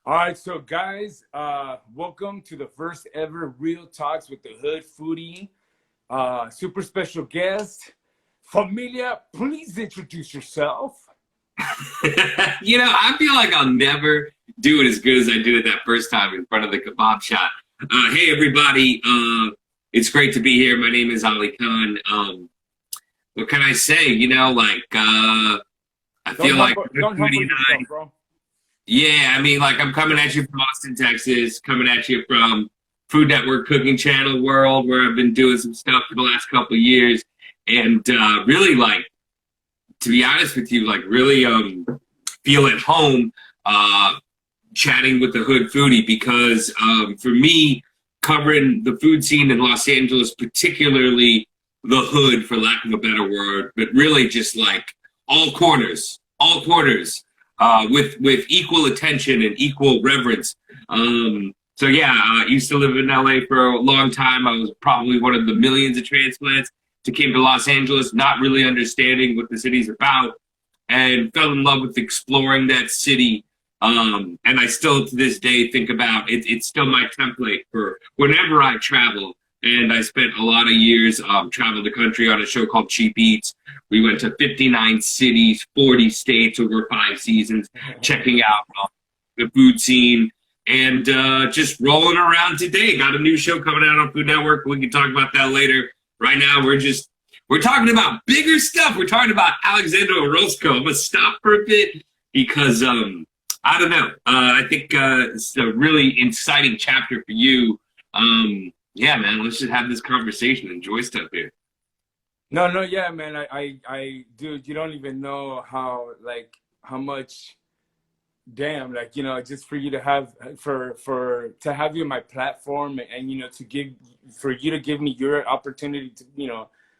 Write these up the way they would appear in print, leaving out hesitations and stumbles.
All right, so guys, welcome to the first ever Real Talks with the Hood Foodie. Super special guest, Familia. Please introduce yourself. I feel like I'll never do it as good as I did it that first time in front of the kebab shop. Hey, everybody. It's great to be here. My name is Ali Khan. What can I say? I feel like Don't humble yourself, bro. yeah, I'm coming at you from Austin, Texas, coming at you from Food Network Cooking Channel world, where I've been doing some stuff for the last couple of years. And really, to be honest with you, really feel at home chatting with the Hood Foodie because for me, covering the food scene in Los Angeles, particularly the Hood, for lack of a better word, but really just all corners, with equal attention and equal reverence. I used to live in LA for a long time. I was probably one of the millions of transplants to came to Los Angeles, not really understanding what the city's about, and fell in love with exploring that city. And I still, to this day, think about it. It's still my template for whenever I travel. And I spent a lot of years traveling the country on a show called Cheap Eats. We went to 59 cities, 40 states over 5 seasons, checking out the food scene. And just rolling around today. Got a new show coming out on Food Network. We can talk about that later. Right now, we're talking about bigger stuff. We're talking about Alexander Orozco. I'm going to stop for a bit because, I don't know. I think it's a really exciting chapter for you. Yeah, man, let's just have this conversation. Enjoy stuff here. No, yeah, man. Dude, you don't even know how much, damn, just for you to have, to have you on my platform and for you to give me your opportunity to,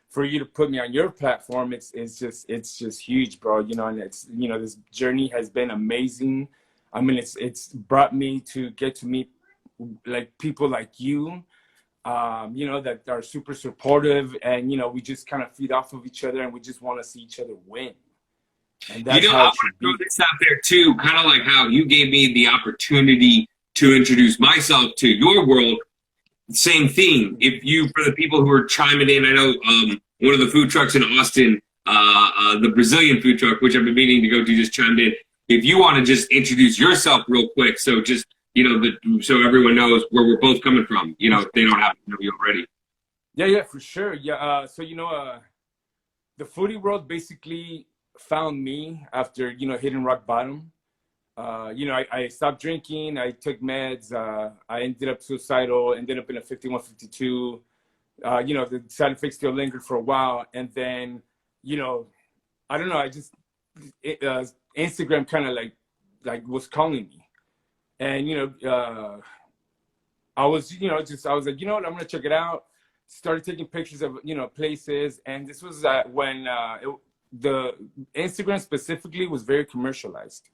for you to put me on your platform, it's just huge, bro. And this journey has been amazing. I mean, it's brought me to get to meet people like you, that are super supportive, and we just kind of feed off of each other, and we just want to see each other win. And that's I want to throw this out there too, kind of like how you gave me the opportunity to introduce myself to your world. Same thing. For the people who are chiming in, I know one of the food trucks in Austin, the Brazilian food truck, which I've been meaning to go to, just chimed in. If you want to just introduce yourself real quick, so just so everyone knows where we're both coming from. If they don't have to know you already. Yeah, for sure. Yeah. The foodie world basically found me after hitting rock bottom. I stopped drinking, I took meds, I ended up suicidal, ended up in a 5152. The side effects still lingered for a while, and then I don't know, Instagram kind of was calling me, and I was like, you know what, I'm gonna check it out. Started taking pictures of places, and this was when the Instagram specifically was very commercialized.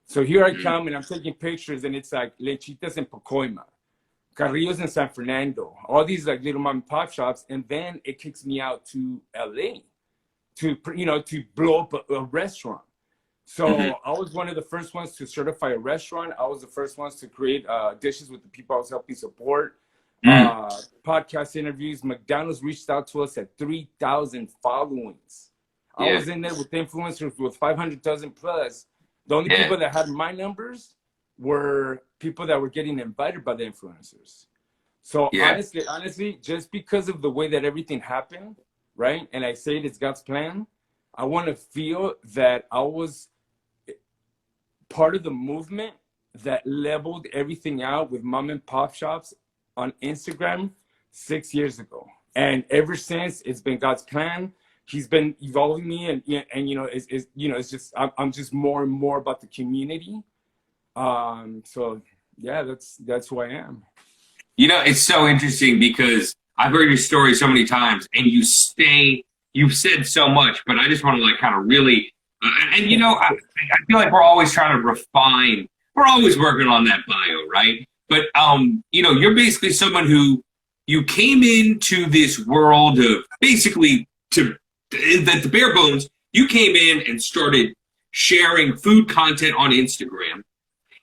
So here I come, and I'm taking pictures, and it's like Lechitas in Pacoima, Carrillos in San Fernando, all these little mom and pop shops, and then it kicks me out to LA to blow up a restaurant. So I was one of the first ones to certify a restaurant. I was the first ones to create dishes with the people I was helping support. Podcast interviews. McDonald's reached out to us at 3,000 followings. Yeah. I was in there with influencers with 500,000 plus. The only people that had my numbers were people that were getting invited by the influencers. So honestly, just because of the way that everything happened, right? And I say it's God's plan. I want to feel that I was part of the movement that leveled everything out with mom and pop shops on Instagram 6 years ago. And ever since, it's been God's plan. He's been evolving me, and it's just I'm just more and more about the community. So yeah, that's who I am. It's so interesting because I've heard your story so many times, and you've said so much, but I just want to kind of really, I feel like we're always trying to refine. We're always working on that bio, right? But you're basically someone who you came into this world of basically the bare bones. You came in and started sharing food content on Instagram,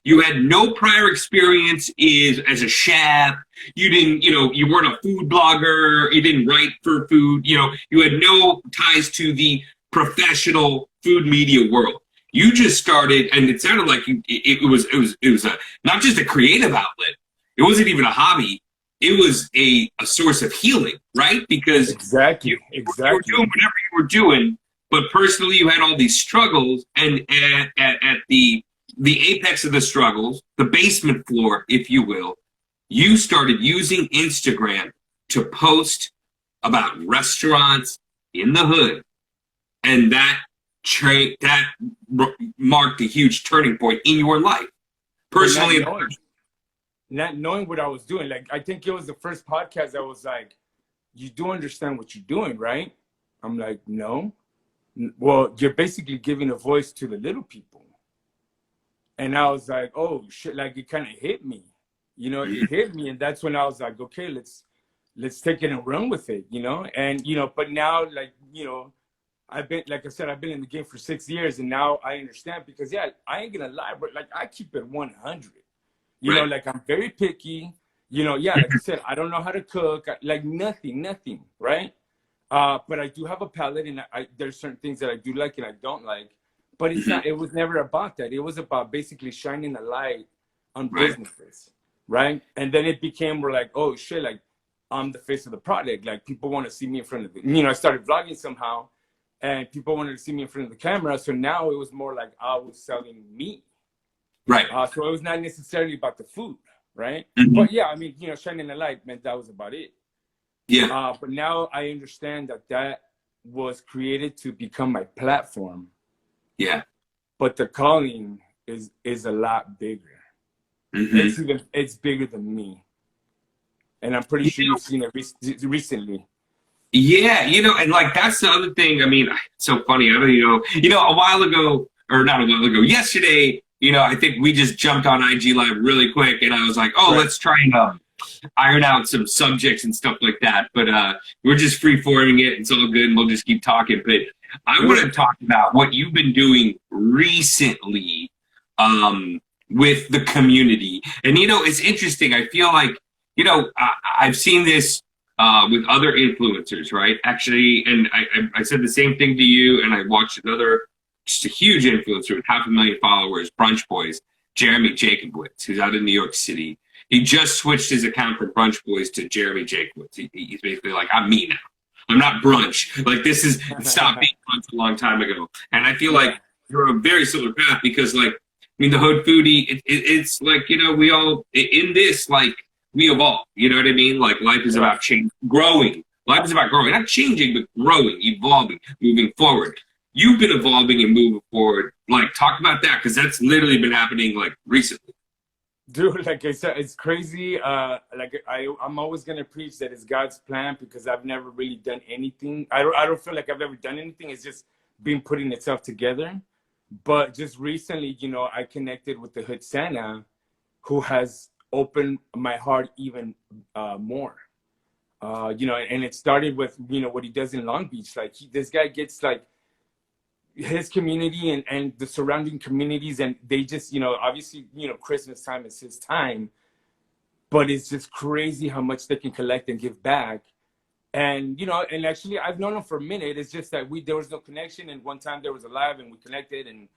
You had no prior experience as a chef. You didn't, you weren't a food blogger. You didn't write for food. You had no ties to the professional food media world. You just started, and it sounded like it was not just a creative outlet. It wasn't even a hobby. It was a source of healing, right? Because Exactly, you exactly. were doing whatever you were doing, but personally you had all these struggles, and at the apex of the struggles, the basement floor, if you will, you started using Instagram to post about restaurants in the hood, and that marked a huge turning point in your life, personally. Not knowing what I was doing. Like, I think it was the first podcast that was like, you do understand what you're doing, right? I'm like, no. Well, you're basically giving a voice to the little people. And I was like, oh shit, like it kind of hit me. It hit me. And that's when I was like, okay, let's take it and run with it, And but now, like, like I said, I've been in the game for 6 years, and now I understand, because yeah, I ain't gonna lie, but like I keep it 100. Right. Like I'm very picky. Yeah, like I said, I don't know how to cook, like nothing, right? But I do have a palate, and there's certain things that I do like and I don't like. But it's not. It was never about that. It was about basically shining a light on businesses, right? And then it became, we're like, oh shit, like I'm the face of the product. Like people want to see me in front of the. I started vlogging somehow, and people wanted to see me in front of the camera. So now it was more like I was selling me. Right. So it was not necessarily about the food, right? Mm-hmm. But yeah, I mean, shining a light meant that was about it. Yeah. But now I understand that was created to become my platform. Yeah. But the calling is a lot bigger. Mm-hmm. It's bigger than me. And I'm pretty sure you've seen it recently. Yeah, and like that's the other thing. I mean, it's so funny. I don't a while ago, or not a while ago, yesterday, I think we just jumped on IG Live really quick, and I was like, oh, let's try and iron out some subjects and stuff like that. But we're just free forming it. It's all good, and we'll just keep talking. But I want to talk about what you've been doing recently with the community. And, it's interesting. I feel like, I've seen this with other influencers, right? Actually, and I said the same thing to you, and I watched another, just a huge influencer with 500,000 followers, Brunch Boys, Jeremy Jacobowitz, who's out in New York City. He just switched his account from Brunch Boys to Jeremy Jacobowitz. He's basically like, I'm me now. I'm not Brunch. Like, this is, stopped being Brunch a long time ago. And I feel like you're a very similar path, because, like, I mean, the Hood Foodie, it's like, we all, in this, like, we evolve. You know what I mean? Like, life is about change, growing. Life is about growing. Not changing, but growing, evolving, moving forward. You've been evolving and moving forward. Like, talk about that, because that's literally been happening, like, recently. Dude, like I said, it's crazy. Like I'm always gonna preach that it's God's plan, because I've never really done anything. I don't feel like I've ever done anything. It's just been putting itself together. But just recently, I connected with the Hood Santa, who has opened my heart even more. And it started with what he does in Long Beach. Like this guy gets like his community and the surrounding communities, and they just obviously Christmas time is his time, but it's just crazy how much they can collect and give back. And and actually I've known him for a minute. It's just that there was no connection, and one time there was a live and we connected, and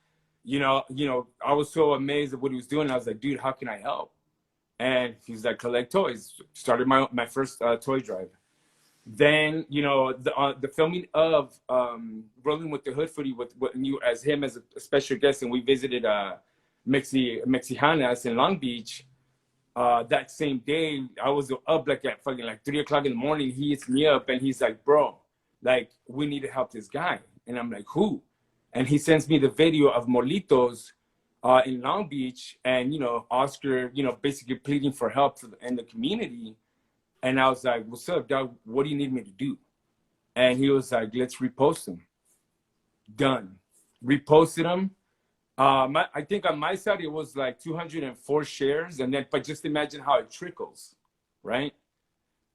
I was so amazed at what he was doing. I was like, dude, how can I help? And he's like, collect toys. Started my first toy drive. Then the filming of Rolling with the Hoodfoodie with you as him as a special guest, and we visited Mexicanas in Long Beach. That same day, I was up like at fucking like 3 o'clock in the morning. He hits me up and he's like, bro, like we need to help this guy. And I'm like, who? And he sends me the video of Molitos in Long Beach, and Oscar basically pleading for help in the community. And I was like, what's up, dog? What do you need me to do? And he was like, let's repost him. Done. Reposted him. I think on my side, it was like 204 shares. And then, but just imagine how it trickles, right?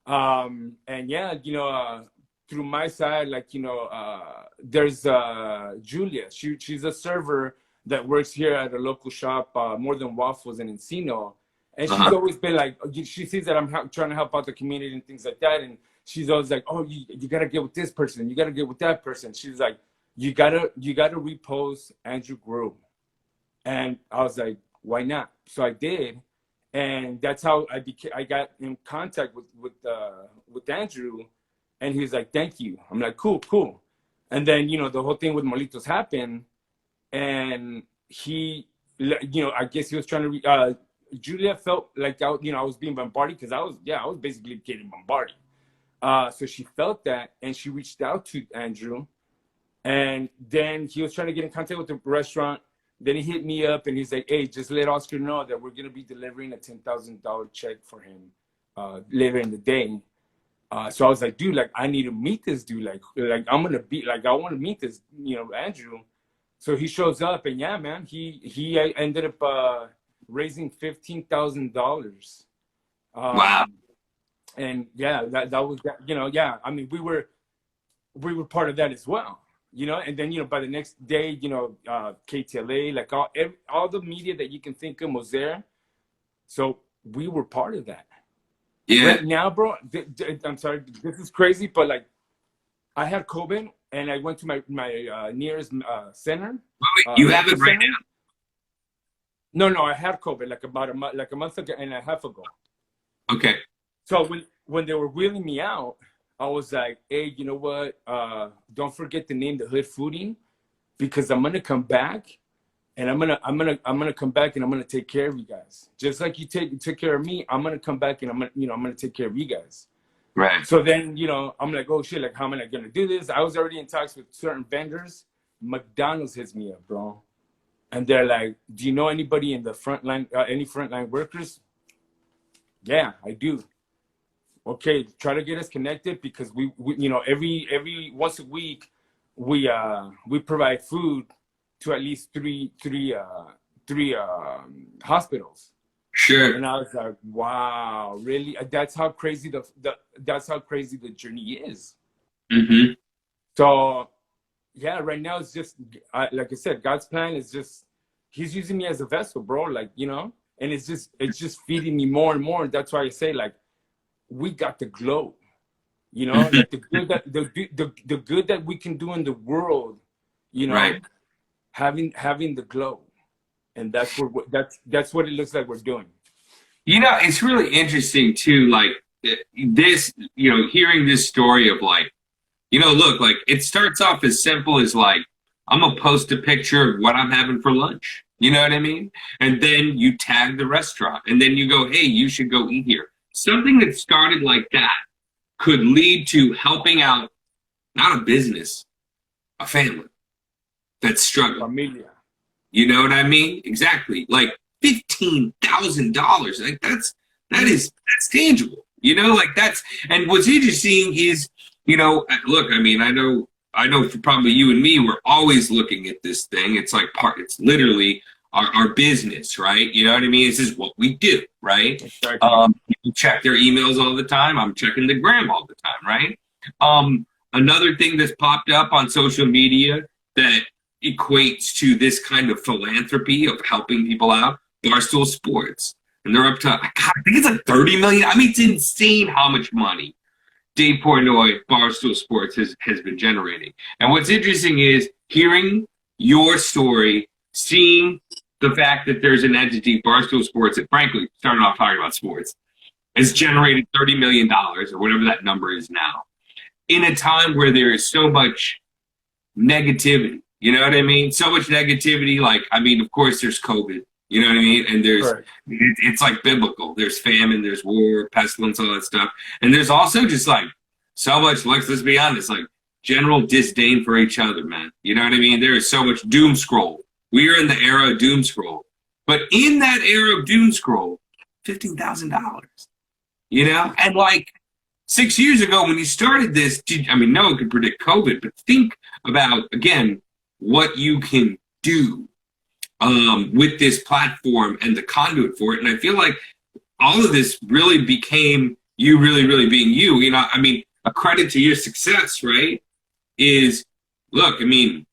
And yeah, through my side, like, there's Julia. She's a server that works here at a local shop, More Than Waffles in Encino. And she's Uh-huh. always been like, she sees that I'm trying to help out the community and things like that. And she's always like, oh, you got to get with this person. You got to get with that person. She's like, you gotta repost Andrew Grew. And I was like, why not? So I did. And that's how I got in contact with Andrew. And he was like, thank you. I'm like, cool. And then, you know, the whole thing with Molitos happened. And he, you know, I guess he was trying to, Julia felt like, I was being bombarded because I was basically getting bombarded. So she felt that, and she reached out to Andrew. And then he was trying to get in contact with the restaurant. Then he hit me up and he's like, hey, just let Oscar know that we're going to be delivering a $10,000 check for him later in the day. So I was like, dude, like, I need to meet this dude. Like I'm going to be, like, I want to meet this, you know, Andrew. So he shows up, and yeah, man, he ended up raising $15,000. Wow. And yeah, that was that, you know, yeah. I mean, we were part of that as well. You know, and then, you know, by the next day, you know, KTLA, like all the media that you can think of was there. So we were part of that. Yeah. Right now, bro, I'm sorry, this is crazy, but like I had COVID and I went to my nearest center. Wait, you have it right now? No, I had COVID like about a month ago and a half ago. Okay. So when they were wheeling me out, I was like, hey, you know what? Don't forget to name Thehoodfoodie, because I'm gonna come back, and I'm gonna come back and I'm gonna take care of you guys. Just like you took care of me, I'm gonna come back and I'm gonna take care of you guys. Right. So then, you know, I'm like, oh shit, like how am I gonna do this? I was already in talks with certain vendors. McDonald's hits me up, bro. And they're like, do you know anybody in the front line, any frontline workers? Yeah, I do. Okay, try to get us connected, because we you know, every once a week we provide food to at least three hospitals. Sure. And I was like, wow, really? That's how crazy the journey is. Mm-hmm. So yeah, right now it's just like I said, God's plan is just, he's using me as a vessel, bro. Like, you know, and it's just feeding me more and more. And that's why I say, like, we got the glow, you know, like the good that we can do in the world, you know, right. having the glow, and that's what it looks like we're doing. You know, it's really interesting too, like this, you know, hearing this story of like, you know, look, like it starts off as simple as like, I'm gonna post a picture of what I'm having for lunch. You know what I mean? And then you tag the restaurant, and then you go, hey, you should go eat here. Something that started like that could lead to helping out, not a business, a family that's struggling. Familia. You know what I mean? Exactly. Like $15,000. Like that's tangible. You know, like that's, and what's interesting is, you know, look, I mean, I know for probably you and me, we're always looking at this thing. It's like it's literally our business, right? You know what I mean? This is what we do, right? People check their emails all the time. I'm checking the gram all the time, right? Another thing that's popped up on social media that equates to this kind of philanthropy of helping people out, Barstool Sports. And they're up to, I think it's like 30 million. I mean, it's insane how much money Dave Portnoy, Barstool Sports has been generating. And what's interesting is hearing your story, seeing the fact that there's an entity, Barstool Sports, that frankly started off talking about sports, has generated $30 million or whatever that number is now, in a time where there is so much negativity. You know what I mean? So much negativity. Like, I mean, of course, there's COVID. You know what I mean? And there's, it's like biblical. There's famine, there's war, pestilence, all that stuff. And there's also just like so much, let's be honest, like general disdain for each other, man. You know what I mean? There is so much doom scroll. We are in the era of doom scroll. But in that era of doom scroll, $15,000, you know? And like 6 years ago when you started this, I mean, no one could predict COVID, but think about, again, what you can do with this platform and the conduit for it. And I feel like all of this really became you really being you. You know, I mean, a credit to your success, right, is, look, I mean,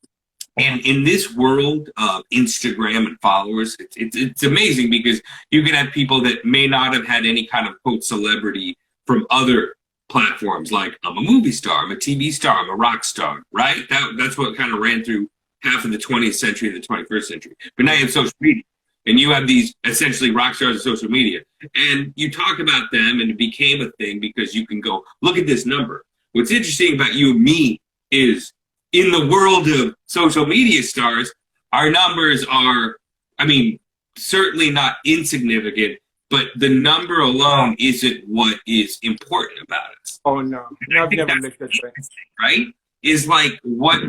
And in this world of Instagram and followers, it's amazing because you can have people that may not have had any kind of quote celebrity from other platforms. Like I'm a movie star, I'm a TV star, I'm a rock star, right? That's what kind of ran through half of the 20th century and the 21st century. But now you have social media, and you have these essentially rock stars of social media, and you talk about them, and it became a thing because you can go look at this number. What's interesting about you and me is, in the world of social media stars, our numbers are, I mean, certainly not insignificant, but the number alone isn't what is important about us. Oh no, I've never looked at that. Right? Is like what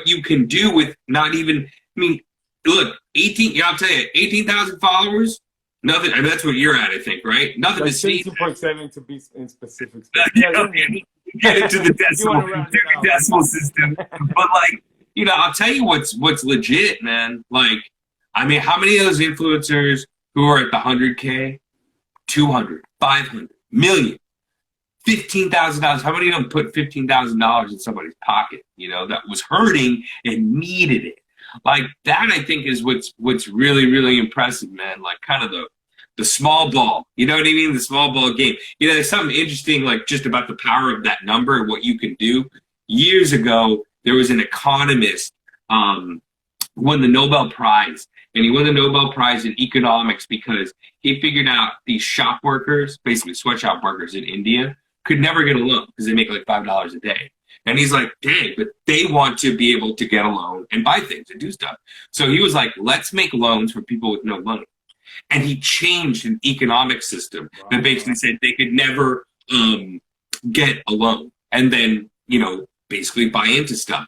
you can do with not even, I mean, look, 18, I'll tell you, 18,000 followers, nothing, and that's what you're at, I think, right? Nothing Like to see. 17.7 to be in specifics. Get into the decimal system. But like, you know, I'll tell you what's legit, man. Like, I mean, how many of those influencers who are at the 100K, 200, 500, million, $15,000, how many of them put $15,000 in somebody's pocket, you know, that was hurting and needed it? Like that, I think, is what's really, really impressive, man. Like kind of the small ball, you know what I mean? The small ball game. You know, there's something interesting, like just about the power of that number and what you can do. Years ago, there was an economist won the Nobel Prize, and he won the Nobel Prize in economics because he figured out these shop workers, basically sweatshop workers in India, could never get a loan because they make like $5 a day. And he's like, dang, but they want to be able to get a loan and buy things and do stuff. So he was like, let's make loans for people with no money. And he changed an economic system that basically said they could never get a loan and then, you know, basically buy into stuff.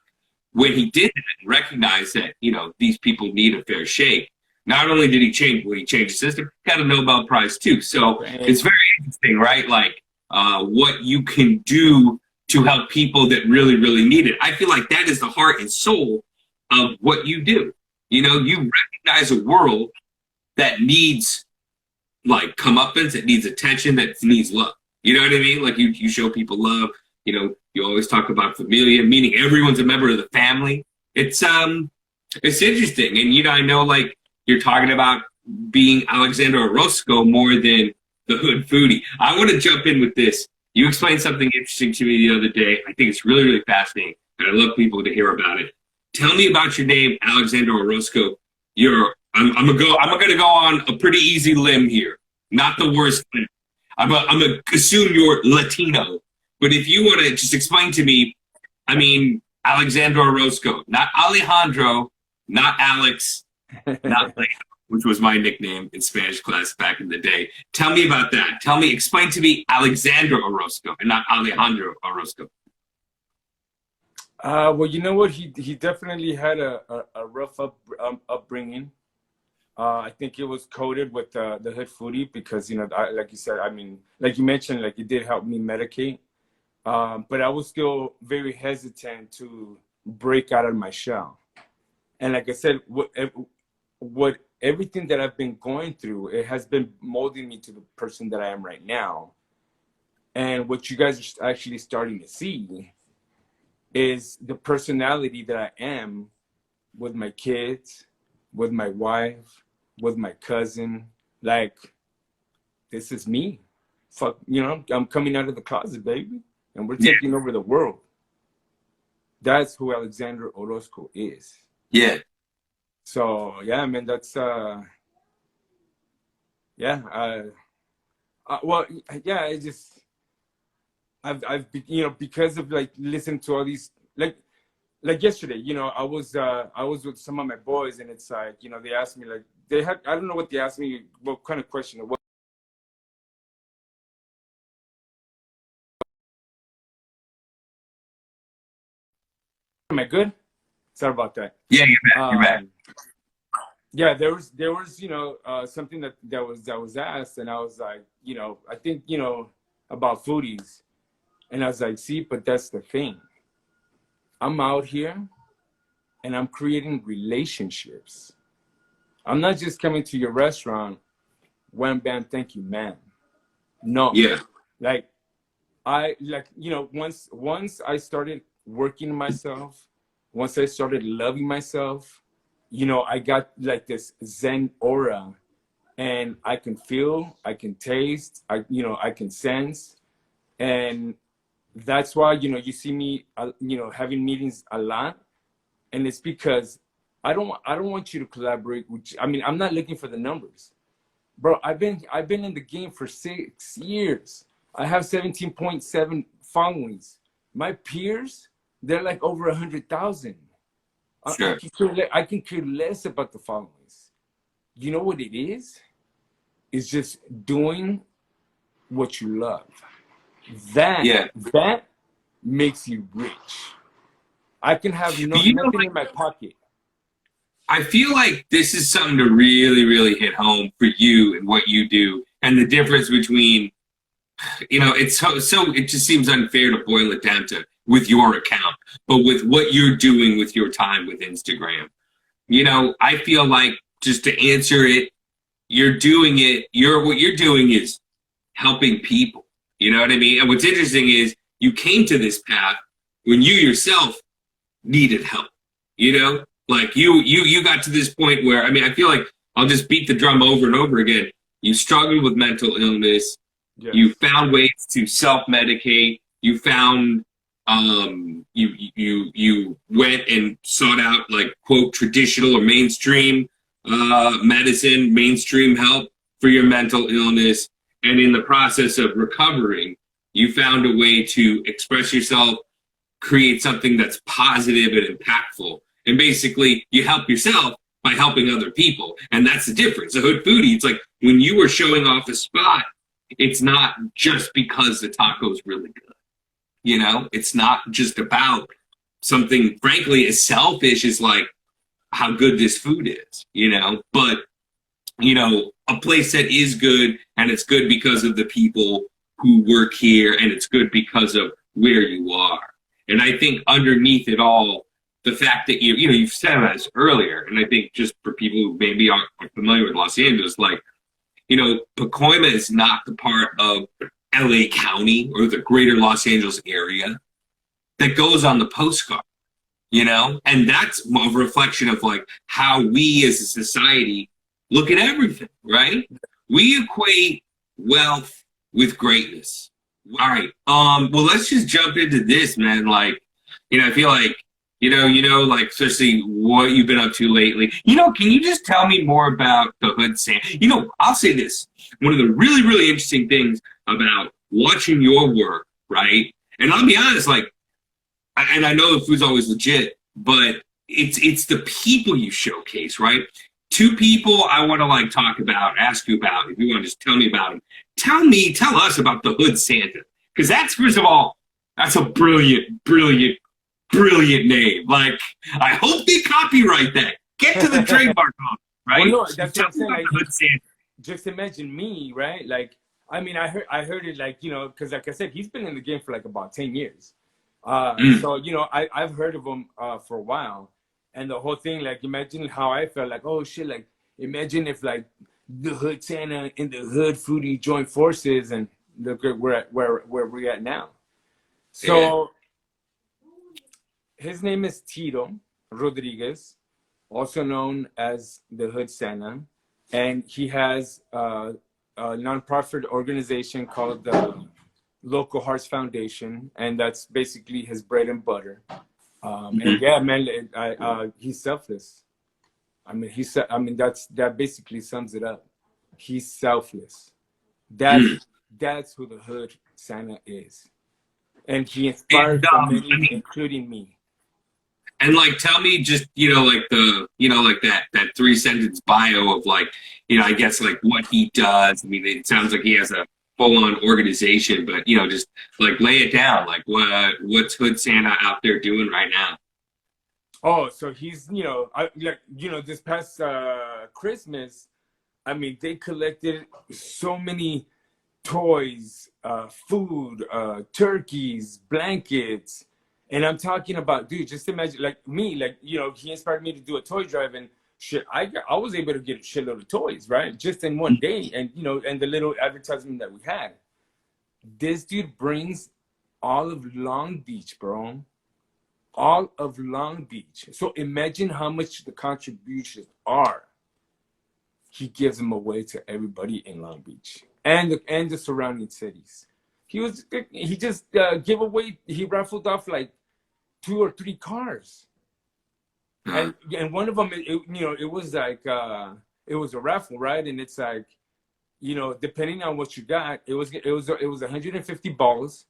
When he did that and recognized that, you know, these people need a fair shake, not only did he change the system, he got a Nobel Prize too. So it's very interesting, right? Like what you can do to help people that really, really need it. I feel like that is the heart and soul of what you do. You know, you recognize a world that needs like comeuppance, that needs attention, that needs love. You know what I mean? Like you show people love. You know, you always talk about familia, meaning everyone's a member of the family. It's interesting. And you know, I know like you're talking about being Alexander Orozco more than the Hood Foodie. I want to jump in with this. You explained something interesting to me the other day. I think it's really, really fascinating, and I love people to hear about it. Tell me about your name, Alexander Orozco. I'm gonna go on a pretty easy limb here. Not the worst limb. I'm gonna assume you're Latino. But if you want to just explain to me, I mean, Alexander Orozco, not Alejandro, not Alex, not Leo, which was my nickname in Spanish class back in the day. Tell me about that. Explain to me Alexander Orozco and not Alejandro Orozco. Well, you know what? He definitely had a rough upbringing. I think it was coded with the Hood Foodie because, you know, like you said, I mean, like you mentioned, like it did help me medicate. But I was still very hesitant to break out of my shell. And like I said, what everything that I've been going through, it has been molding me to the person that I am right now. And what you guys are actually starting to see is the personality that I am with my kids, with my wife, with my cousin. Like, this is me. Fuck, you know, I'm coming out of the closet, baby. And we're taking over the world. That's who Alexander Orozco is. Yeah. So yeah, man, that's well, yeah, I just I've you know, because of like listening to all these like yesterday, you know, I was with some of my boys, and it's like, you know, they asked me, like, I don't know what they asked me, what kind of question it was. Am I good? Sorry about that. Yeah, you're back. You're back. Yeah, there was you know, something that was asked, and I was like, you know, I think, you know, about foodies, and I was like, see, but that's the thing. I'm out here, and I'm creating relationships. I'm not just coming to your restaurant, wham bam, thank you, man. No. Yeah. You know, once I started working myself, once I started loving myself, you know, I got like this Zen aura, and I can feel, I can taste, you know, I can sense. And that's why, you know, you see me, you know, having meetings a lot. And it's because I don't want you to collaborate with, I mean, I'm not looking for the numbers. Bro, I've been in the game for 6 years. I have 17.7 followings. My peers, they're like over 100,000. Sure. I can care less about the followings. You know what it is? It's just doing what you love. That makes you rich. I can have nothing in my pocket. I feel like this is something to really, really hit home for you and what you do, and the difference between, you know, it's so it just seems unfair to boil it down to with your account, but with what you're doing with your time with Instagram. You know, I feel like, just to answer it, you're doing it. What you're doing is helping people. You know what I mean? And what's interesting is you came to this path when you yourself needed help. You know, like you got to this point where, I mean, I feel like I'll just beat the drum over and over again. You struggled with mental illness. Yes. You found ways to self-medicate. You found you went and sought out, like, quote, traditional or mainstream medicine, mainstream help for your mental illness. And in the process of recovering, you found a way to express yourself, create something that's positive and impactful. And basically, you help yourself by helping other people. And that's the difference. The Hood Foodie, it's like when you were showing off a spot, it's not just because the taco's really good. You know, it's not just about something, frankly, as selfish as like how good this food is, you know, but, you know, a place that is good, and it's good because of the people who work here, and it's good because of where you are. And I think underneath it all, the fact that you know, you've said this earlier, and I think just for people who maybe aren't familiar with Los Angeles, like, you know, Pacoima is not the part of LA County or the greater Los Angeles area that goes on the postcard, you know? And that's a reflection of like how we as a society look at everything, right? We equate wealth with greatness. All right. Well, let's just jump into this, man. Like, you know, I feel like, you know, like, especially what you've been up to lately. You know, can you just tell me more about the Hood Santa? You know, I'll say this. One of the really, really interesting things about watching your work, right? And I'll be honest, like, and I know the food's always legit, but it's the people you showcase, right? Two people I want to like talk about, ask you about, if you want to just tell me about them. Tell us about the Hood Santa. Because that's, first of all, that's a brilliant, brilliant, brilliant name. Like, I hope they copyright that. Get to the trademark office, right? Well, no, that's what I'm saying. Like, Hood Santa. Just imagine me, right? Like, I mean, I heard it, like, you know, because like I said, he's been in the game for like about 10 years. So, you know, I've heard of him for a while. And the whole thing, like, imagine how I felt, like, oh shit, like, imagine if like the Hood Santa and the Hood Foodie joined forces, and look at where we're at now. So his name is Tito Rodriguez, also known as the Hood Santa, and he has a nonprofit organization called the Local Hearts Foundation, and that's basically his bread and butter. And yeah, man, he's selfless. I mean, that basically sums it up. He's selfless. That's who the Hood Santa is, and he inspired many, including me. And like, tell me just, you know, like that 3-sentence bio of like, you know, I guess like what he does. I mean, it sounds like he has a full-on organization, but, you know, just like lay it down. Like, what's Hood Santa out there doing right now? Oh, so he's, you know, like, you know, this past Christmas, I mean, they collected so many toys, food, turkeys, blankets. And I'm talking about, dude, just imagine, like me, like, you know, he inspired me to do a toy drive, and shit, I was able to get a shitload of toys, right? Just in one day. And, you know, and the little advertisement that we had. This dude brings all of Long Beach, bro, all of Long Beach. So imagine how much the contributions are. He gives them away to everybody in Long Beach and the surrounding cities. He just give away. He raffled off like 2 or 3 cars, and one of them, it was like it was a raffle, right? And it's like, depending on what you got, it was 150 balls,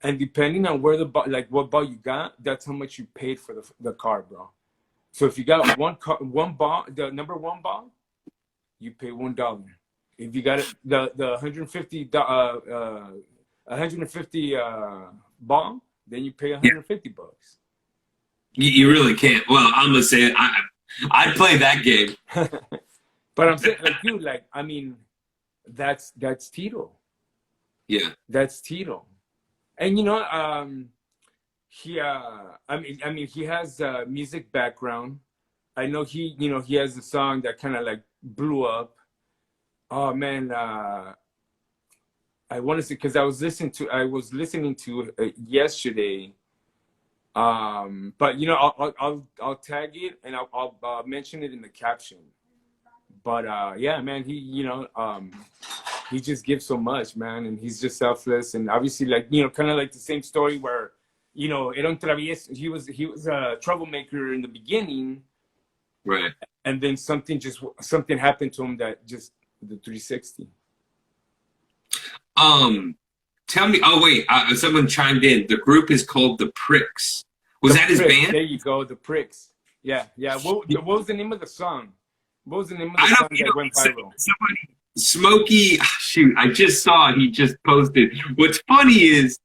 and depending on where the ball, like what ball you got, that's how much you paid for the car, bro. So if you got one ball, the number 1 ball, you pay $1. If you got it, the 150 ball, then you pay 150 bucks. You really can't. Well, I'm gonna say I'd play that game. But I'm saying, like, dude, like, I mean, that's Tito. Yeah, that's Tito. And he he has a music background. I know he has a song that kind of like blew up. Oh man, I want to say, because I was listening to it yesterday. But I'll tag it, and I'll mention it in the caption. But yeah, man, he just gives so much, man, and he's just selfless. And obviously, like, kind of like the same story where, Eran Travieso, he was a troublemaker in the beginning, right? And then something happened to him that just the 360. Tell me. Oh wait, someone chimed in. The group is called the Pricks. Was that his band? There you go, the Pricks. Yeah. What was the name of the song? What was the name of the song that went viral? Somebody, Smokey. Shoot, I just saw it. He just posted. What's funny is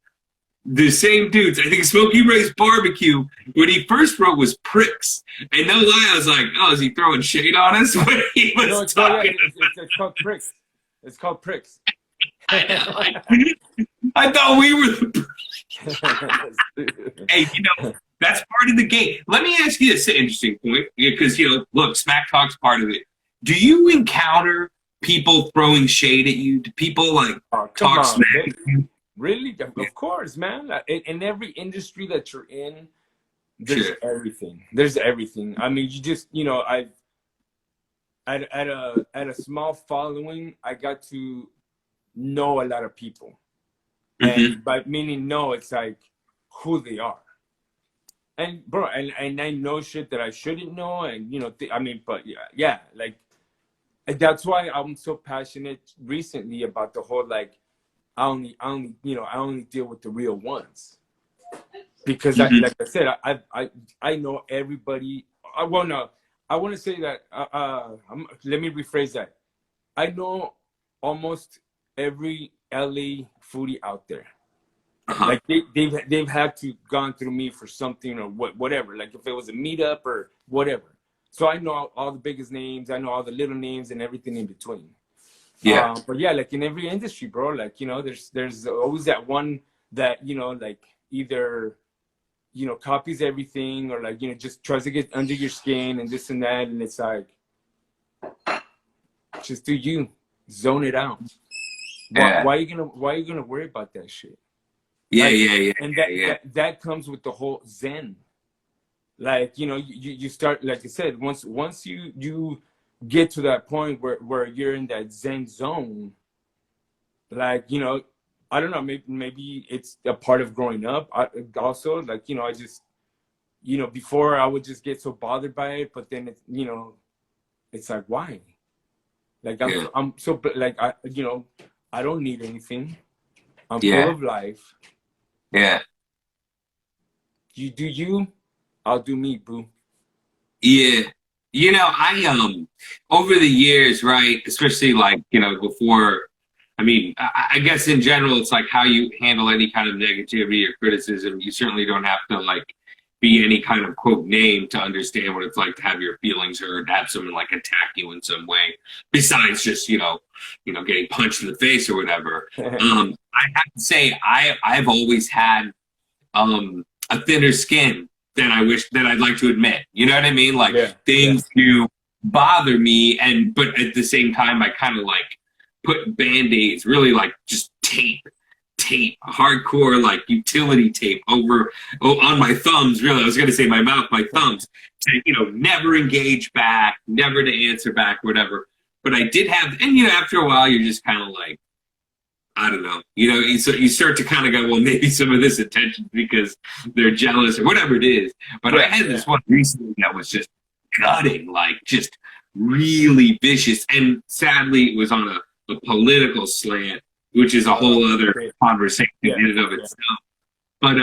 the same dudes. I think Smokey Ray's Barbecue. What he first wrote was Pricks, and no lie, I was like, "Oh, is he throwing shade on us?" When he was talking. It's called Pricks. It's called Pricks. I thought we were the. Hey, that's part of the game. Let me ask you this interesting point, because look, smack talk's part of it. Do you encounter people throwing shade at you? Do people like talk smack at you? Really? Of course, man. In every industry that you're in, there's everything. There's everything. I mean, you just I've at a small following, I got to know a lot of people. And by meaning it's like who they are. And bro, and I know shit that I shouldn't know, and but yeah, like, and that's why I'm so passionate recently about the whole, like, I only deal with the real ones, because like I said, I know everybody. Well, no, I want to say that. Let me rephrase that. I know almost every LA foodie out there. Like they've had to gone through me for something or whatever. Like if it was a meetup or whatever. So I know all the biggest names. I know all the little names and everything in between. Yeah. But yeah, like in every industry, bro. Like there's always that one that like either copies everything, or like just tries to get under your skin and this and that, and it's like, just do you, zone it out. Why are you gonna worry about that shit? Yeah, like, and that comes with the whole Zen. Like, you start, like I said, once you get to that point where you're in that Zen zone, like, I don't know, maybe it's a part of growing up. Also, like, I just, before I would just get so bothered by it, but then it's like, why? Like, I'm so, like, I don't need anything. I'm full of life. Yeah. You do you, I'll do me, boo. Yeah. I over the years, right, especially like, before, I mean, I guess in general, it's like how you handle any kind of negativity or criticism. You certainly don't have to like be any kind of quote name to understand what it's like to have your feelings hurt, have someone like attack you in some way, besides just, getting punched in the face or whatever. I have to say, I've always had a thinner skin than I'd like to admit. You know what I mean? Like things do bother me, but at the same time, I kind of like put Band-Aids, really like just tape tape, hardcore like utility tape on my thumbs. Really, I was going to say my mouth, my thumbs, to never engage back, never to answer back, whatever. But I did have, and after a while, you're just kind of like, I don't know, you start to kind of go, well, maybe some of this attention because they're jealous or whatever it is. But I had this one recently that was just gutting, like just really vicious, and sadly, it was on a political slant, which is a whole other conversation in and of itself. But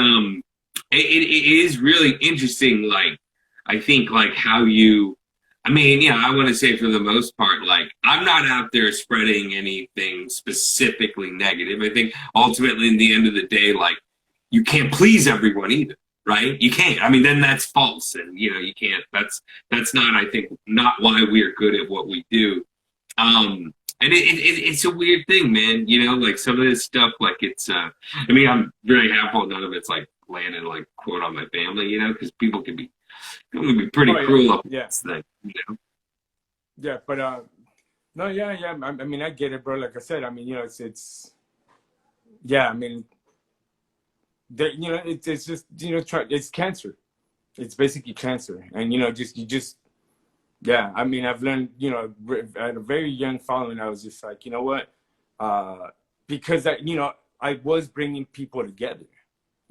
it is really interesting. Like, I think like how you, I mean, I want to say for the most part, like I'm not out there spreading anything specifically negative. I think ultimately, in the end of the day, like you can't please everyone either, right? You can't. I mean, then that's false, and you can't. That's not. I think not why we're good at what we do. And it's a weird thing, man. Like some of this stuff, like it's. I mean, I'm very happy none of it's like landed like quote on my family, because people can be pretty cruel up this thing, Yeah, but no, yeah. I mean, I get it, bro. Like I said, I mean, it's yeah. I mean, it's just it's cancer. It's basically cancer, and you just yeah. I mean, I've learned at a very young following, I was just like, you know what, because I was bringing people together.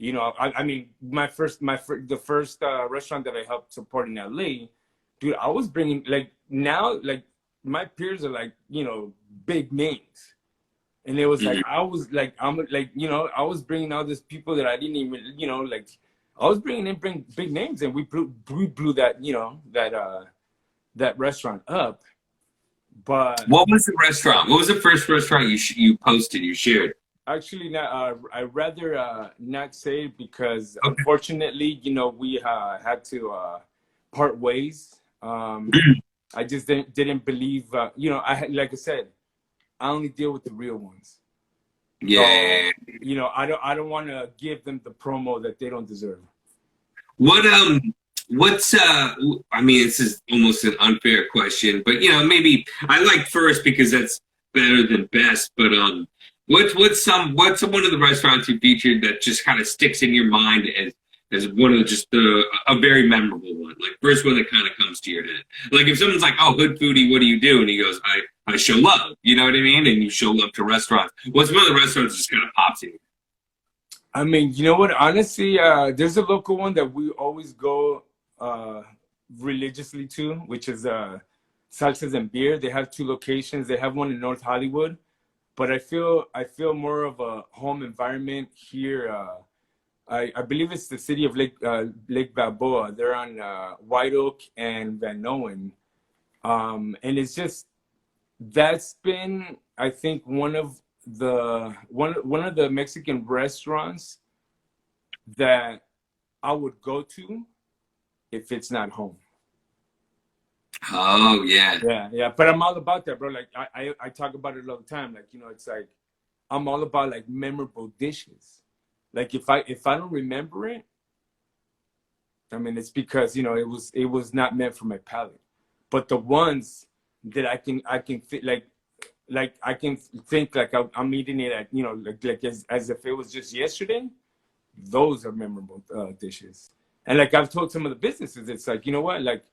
I mean, the first restaurant that I helped support in LA, dude, I was bringing like now like my peers are like big names, and it was like I was like I was bringing all these people that I didn't even like I was bringing in big names, and we blew that that restaurant up. But what was the restaurant? What was the first restaurant you posted, you shared? Actually, I'd rather not say it because unfortunately, we had to part ways. I just didn't believe, like I said, I only deal with the real ones. Yeah. So, I don't want to give them the promo that they don't deserve. What's I mean, this is almost an unfair question, but maybe I like first because that's better than best, but what's one of the restaurants you featured that just kind of sticks in your mind as one of just a very memorable one, like first one that kind of comes to your head? Like if someone's like, oh, Hood Foodie, what do you do? And he goes, I show love, you know what I mean? And you show love to restaurants. What's one of the restaurants that just kind of pops in? I mean, you know what? Honestly, there's a local one that we always go religiously to, which is Salsas and Beer. They have 2 locations. They have one in North Hollywood, but I feel more of a home environment here. I believe it's the city of Lake Balboa. They're on White Oak and Van Noen, and it's just that's been, I think, one of the Mexican restaurants that I would go to if it's not home. Oh yeah. Yeah. But I'm all about that, bro. Like I talk about it all the time. Like, it's like I'm all about like memorable dishes. Like if I don't remember it, I mean it's because it was not meant for my palate. But the ones that I can like I can think like I'm eating it at like as if it was just yesterday. Those are memorable dishes. And like I've told some of the businesses, it's like, you know what, like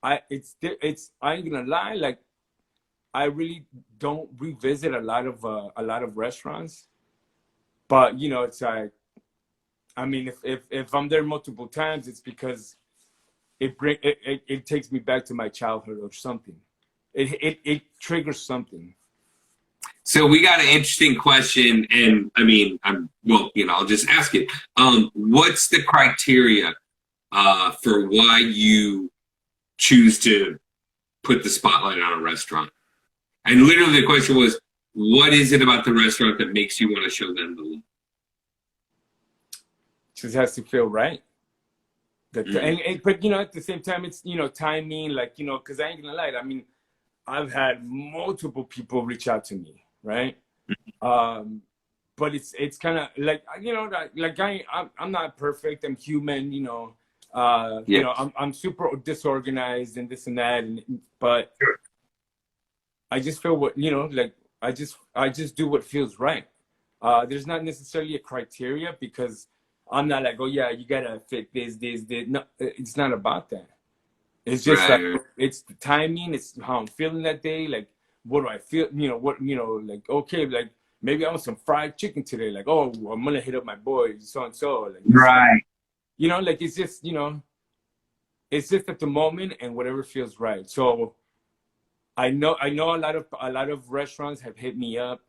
I ain't gonna lie, like I really don't revisit a lot of restaurants, but it's like, I mean, if I'm there multiple times, it's because it takes me back to my childhood or something. It triggers something. So we got an interesting question, and I mean, I'll just ask it. What's the criteria for why you choose to put the spotlight on a restaurant? And literally the question was, what is it about the restaurant that makes you want to show them the love? Just has to feel right. But at the same time, it's timing, like because I ain't gonna lie. I mean, I've had multiple people reach out to me, right? But it's kind of like I'm not perfect. I'm human, I'm super disorganized and this and that, but I just feel I just do what feels right. There's not necessarily a criteria because I'm not like, oh yeah, you gotta fit this. No, it's not about that. It's just like Right. it's the timing, it's how I'm feeling that day. Like, what do I feel? Like okay, like maybe I want some fried chicken today. Like, oh, I'm gonna hit up my boy so and so. Like, Right. like it's just it's just at the moment and whatever feels right. So I know a lot of restaurants have hit me up.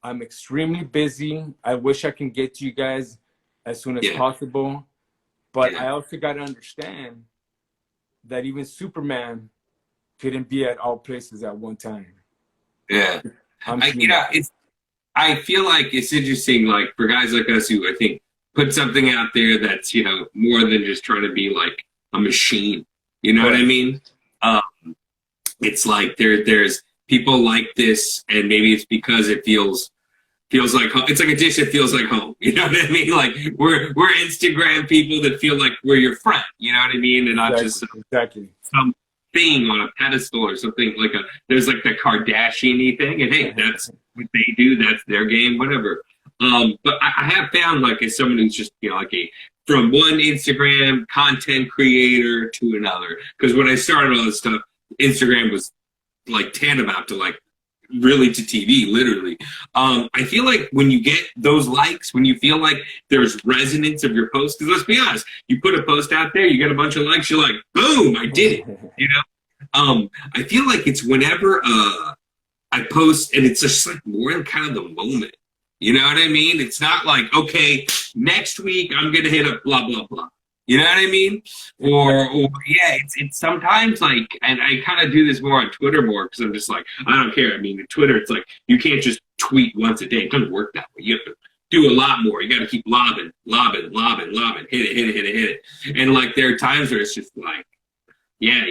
I'm extremely busy. I wish I can get to you guys as soon as Yeah. possible, but Yeah. I also got to understand that even Superman couldn't be at all places at one time. Yeah. I'm I, human. I feel like it's interesting, like for guys like us who I think put something out there that's, more than just trying to be like a machine. You know what I Correct. mean? Um, it's like there's people like this, and maybe it's because it feels like home. It's like a dish that feels like home. You know what I mean? Like we're Instagram people that feel like we're your friend. You know what I mean? And not just Exactly. some thing on a pedestal or something like there's like the Kardashian-y thing, and hey, that's what they do, that's their game, whatever. But I have found, like, as someone who's just like from one Instagram content creator to another, because when I started all this stuff, Instagram was like tantamount to like really to TV, literally. I feel like when you get those likes, when you feel like there's resonance of your post, because let's be honest, you put a post out there, you get a bunch of likes, you're like, boom, I did it. I feel like it's whenever I post, and it's just like more in kind of the moment. You know what I mean? It's not like, okay, next week I'm gonna hit up blah blah blah. You know what I mean? Or yeah, it's sometimes like, and I kind of do this more on Twitter more because I'm just like, I don't care. I mean, Twitter, it's like you can't just tweet once a day. It doesn't work that way. You have to do a lot more. You got to keep lobbing, hit it. And like there are times where it's just like, yeah,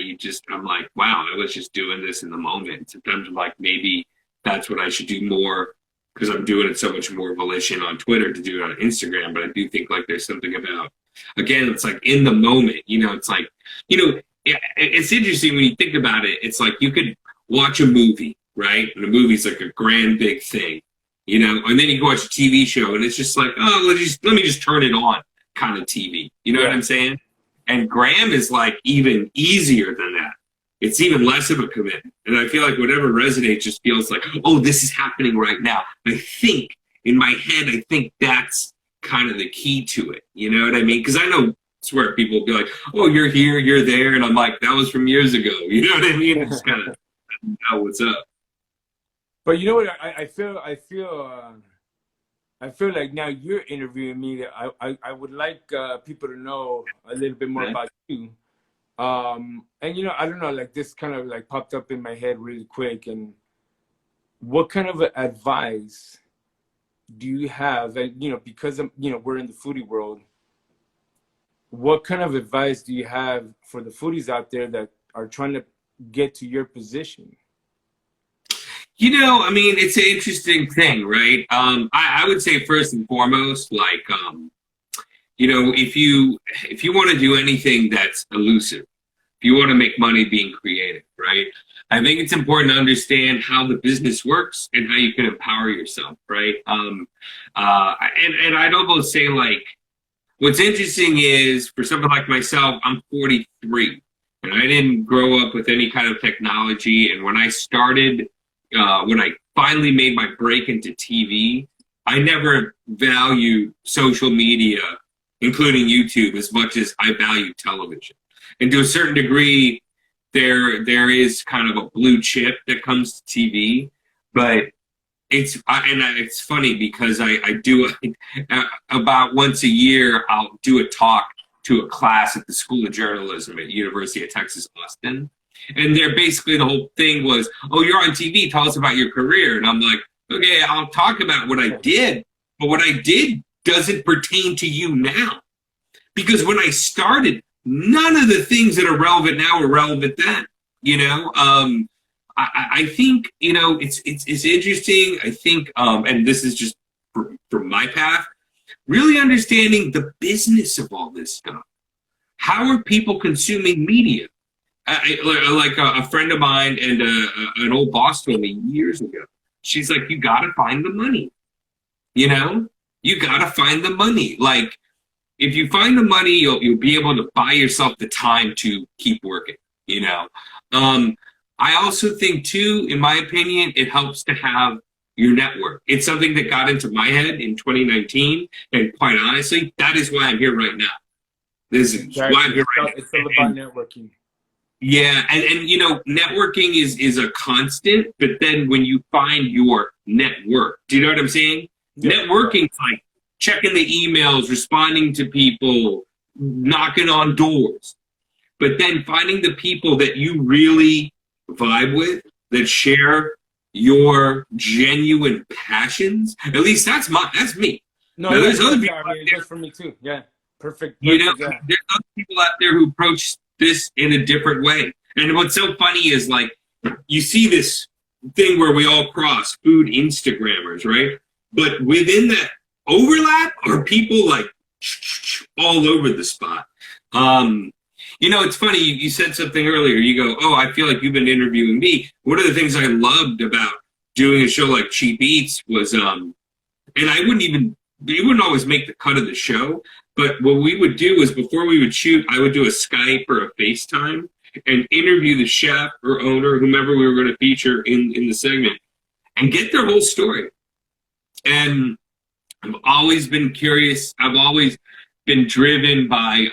I'm like, wow, I was just doing this in the moment. Sometimes I'm like, maybe that's what I should do more because I'm doing it so much more volition on Twitter to do it on Instagram. But I do think like there's something about, again, it's like in the moment, it's like, it's interesting when you think about it. It's like you could watch a movie, right? And a movie's like a grand big thing, and then you go watch a TV show and it's just like, oh, let me just turn it on kind of TV. You know what I'm saying? And Graham is like even easier than that. It's even less of a commitment. And I feel like whatever resonates just feels like, oh, this is happening right now. I think in my head, I think that's kind of the key to it. You know what I mean? Because I know it's where people will be like, oh, you're here, you're there. And I'm like, that was from years ago. You know what I mean? It's kind of know what's up. But you know what? I feel like now you're interviewing me. I would like people to know a little bit more about you. And I don't know, like this kind of like popped up in my head really quick. And what kind of advice do you have? And because we're in the foodie world, what kind of advice do you have for the foodies out there that are trying to get to your position? I mean, it's an interesting thing, right? I would say first and foremost, like, if you want to do anything that's elusive, if you want to make money being creative, right? I think it's important to understand how the business works and how you can empower yourself, right? And I'd almost say, like, what's interesting is for someone like myself, I'm 43, and I didn't grow up with any kind of technology. And when I started, when I finally made my break into TV, I never valued social media, including YouTube, as much as I value television. And to a certain degree, there is kind of a blue chip that comes to TV, but it's funny because I do about once a year, I'll do a talk to a class at the School of Journalism at University of Texas, Austin. And they're basically, the whole thing was, oh, you're on TV, tell us about your career. And I'm like, okay, I'll talk about what I did, but what I did doesn't pertain to you now. Because when I started, none of the things that are relevant now were relevant then. I think, it's interesting. I think, and this is just from my path, really understanding the business of all this stuff. How are people consuming media? Like a friend of mine and an old boss told me years ago, she's like, you got to find the money. You know, you gotta find the money. Like, if you find the money, you'll be able to buy yourself the time to keep working. You know, I also think too, in my opinion, it helps to have your network. It's something that got into my head in 2019, and quite honestly, that is why I'm here right now. This is Exactly. why I'm here right now. It's all about networking. Yeah, and you know, networking is a constant, but then when you find your network, do you know what I'm saying? Yeah. Networking's like checking the emails, responding to people, knocking on doors. But then finding the people that you really vibe with, that share your genuine passions. At least that's me. No, now, there's other people I out mean, it there, works for me too. Yeah, perfect. you know, Yeah. there's other people out there who approach this in a different way. And what's so funny is, like, you see this thing where we all cross food Instagrammers, right? But within that overlap are people like all over the spot. You know, it's funny, you said something earlier. You go, oh, I feel like you've been interviewing me. One of the things I loved about doing a show like Cheap Eats was, and it wouldn't always make the cut of the show, but what we would do is before we would shoot, I would do a Skype or a FaceTime and interview the chef or owner, whomever we were going to feature in the segment, and get their whole story. And I've always been curious. I've always been driven by,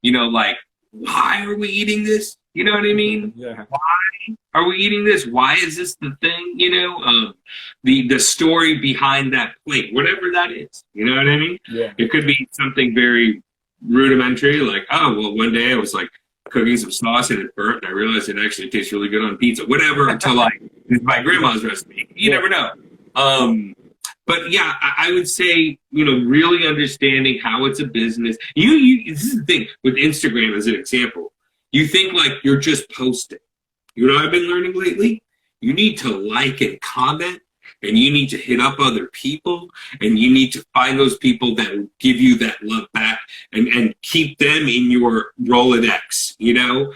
you know, like, why are we eating this? You know what I mean? Yeah. Why are we eating this? Why is this the thing? You know, the story behind that plate, whatever that is. You know what I mean? Yeah. It could be something very rudimentary, like, oh, well, one day I was like cooking some sauce and it burnt, and I realized it actually tastes really good on pizza. Whatever, until like it's my grandma's recipe. You never know. But yeah, I would say, you know, really understanding how it's a business. This is the thing with Instagram as an example. You think like you're just posting. You know what I've been learning lately? You need to like and comment, and you need to hit up other people, and you need to find those people that will give you that love back and keep them in your Rolodex, you know?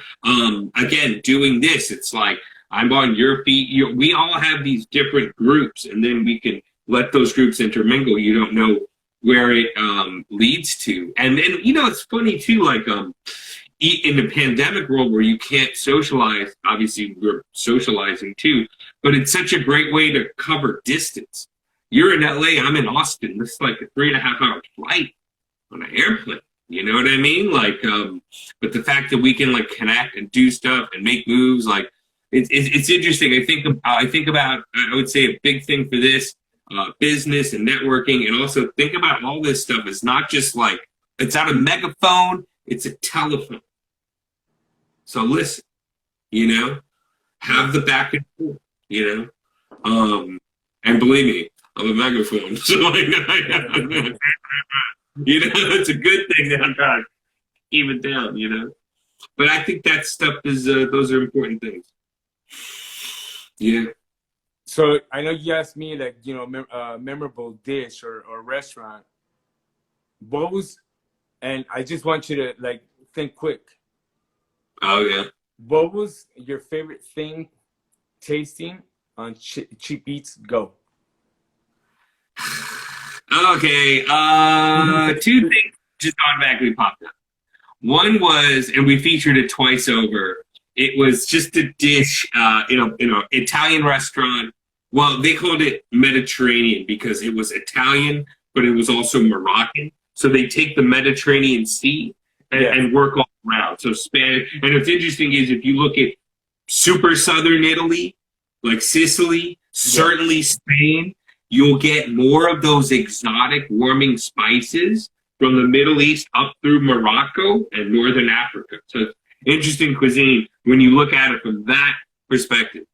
Again, doing this, it's like, I'm on your feed. We all have these different groups, and then we can let those groups intermingle. You don't know where it leads to. And then, you know, it's funny too, like in the pandemic world where you can't socialize, obviously we're socializing too, but it's such a great way to cover distance. You're in LA, I'm in Austin. This is like a 3.5 hour flight on an airplane. You know what I mean? Like, but the fact that we can like connect and do stuff and make moves, like it's interesting. I think about, I would say a big thing for this business and networking, and also think about all this stuff is not just like, it's not a megaphone, it's a telephone. So listen, you know, have the back and forth, you know, and believe me, I'm a megaphone, so like, you know, it's a good thing that I'm trying to keep it down, you know. But I think that stuff is those are important things. Yeah. So I know you asked me, like, you know, memorable dish or restaurant. What was, and I just want you to like think quick. Oh yeah. What was your favorite thing tasting on Cheap Eats? Go. Okay. Two things just automatically popped up. One was, and we featured it twice over. It was just a dish in a Italian restaurant. Well, they called it Mediterranean because it was Italian, but it was also Moroccan. So they take the Mediterranean Sea and work all around. So Spanish. And what's interesting is if you look at super southern Italy, like Sicily, certainly Spain, you'll get more of those exotic warming spices from the Middle East up through Morocco and Northern Africa. So it's interesting cuisine when you look at it from that perspective.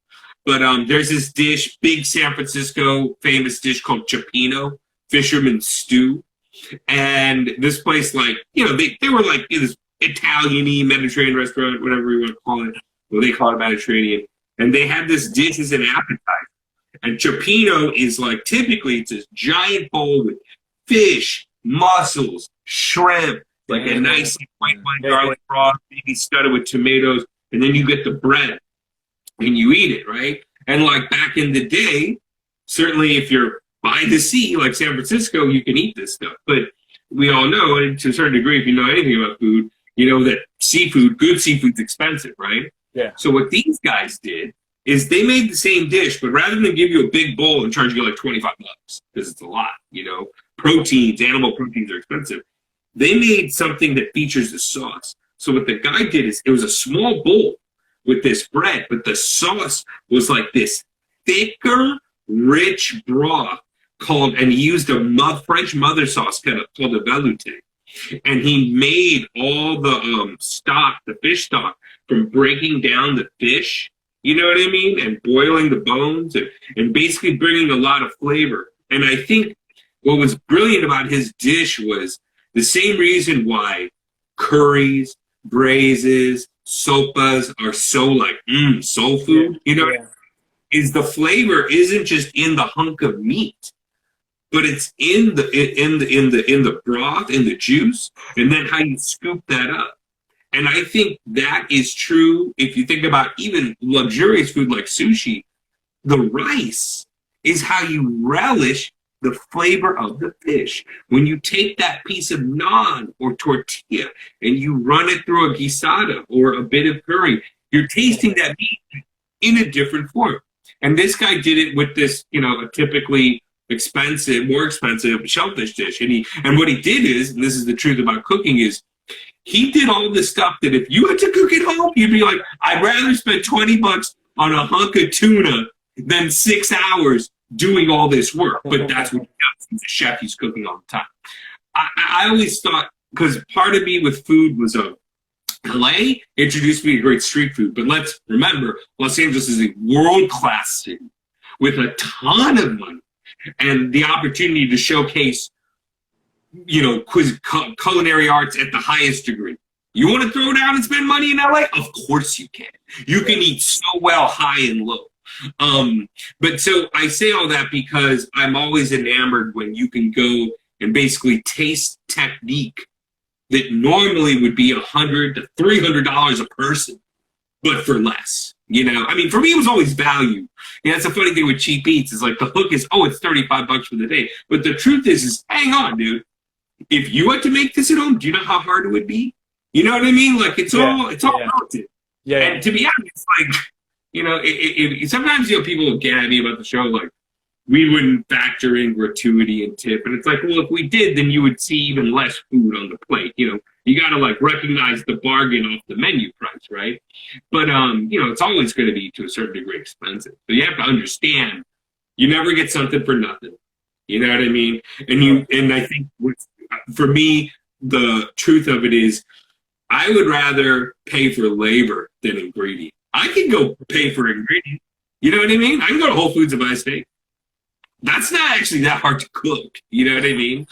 But there's this dish, big San Francisco famous dish called cioppino, fisherman's stew. And this place, like, you know, they were like this Italian-y Mediterranean restaurant, whatever you want to call it. Well, they call it Mediterranean. And they had this dish as an appetizer. And cioppino is like, typically it's this giant bowl with fish, mussels, shrimp, like a nice white wine garlic broth, maybe studded with tomatoes. And then you get the bread and you eat it, right? And like back in the day, certainly if you're by the sea, like San Francisco, you can eat this stuff. But we all know, and to a certain degree, if you know anything about food, you know that seafood, good seafood's expensive, right? Yeah. So what these guys did is they made the same dish, but rather than give you a big bowl and charge you like $25, because it's a lot, you know, proteins, animal proteins are expensive. They made something that features the sauce. So what the guy did is it was a small bowl with this bread, but the sauce was like this thicker, rich broth called, and he used a French mother sauce kind of called a velouté. And he made all the stock, the fish stock, from breaking down the fish, you know what I mean? And boiling the bones and basically bringing a lot of flavor. And I think what was brilliant about his dish was the same reason why curries, braises, sopas are so like soul food, you know, is the flavor isn't just in the hunk of meat, but it's in the broth, in the juice, and then how you scoop that up. And I think that is true if you think about even luxurious food like sushi. The rice is how you relish the flavor of the fish. When you take that piece of naan or tortilla and you run it through a guisada or a bit of curry, you're tasting that meat in a different form. And this guy did it with this, you know, a typically more expensive shellfish dish. And what he did is, and this is the truth about cooking, is he did all this stuff that if you had to cook at home, you'd be like, I'd rather spend $20 on a hunk of tuna than 6 hours doing all this work. But that's what he does. He's a chef. He's cooking all the time. I always thought, because part of me with food was LA introduced me to great street food. But let's remember, Los Angeles is a world-class city with a ton of money and the opportunity to showcase, you know, culinary arts at the highest degree. You want to throw down and spend money in LA? Of course you can. You can eat so well high and low. But so I say all that because I'm always enamored when you can go and basically taste technique that normally would be $100 to $300 a person, but for less. You know, I mean, for me, it was always value. You know, that's the funny thing with cheap eats is like the hook is, oh, it's $35 for the day. But the truth is hang on, dude. If you had to make this at home, do you know how hard it would be? You know what I mean? Like it's all relative. Yeah. And to be honest, like, you know, sometimes, you know, people will get at me about the show, like, we wouldn't factor in gratuity and tip. And it's like, well, if we did, then you would see even less food on the plate. You know, you got to like recognize the bargain off the menu price, right? But, you know, it's always going to be to a certain degree expensive. So you have to understand, you never get something for nothing. You know what I mean? And I think for me, the truth of it is I would rather pay for labor than ingredient. I can go pay for ingredient. You know what I mean? I can go to Whole Foods and buy a steak. That's not actually that hard to cook. You know what I mean?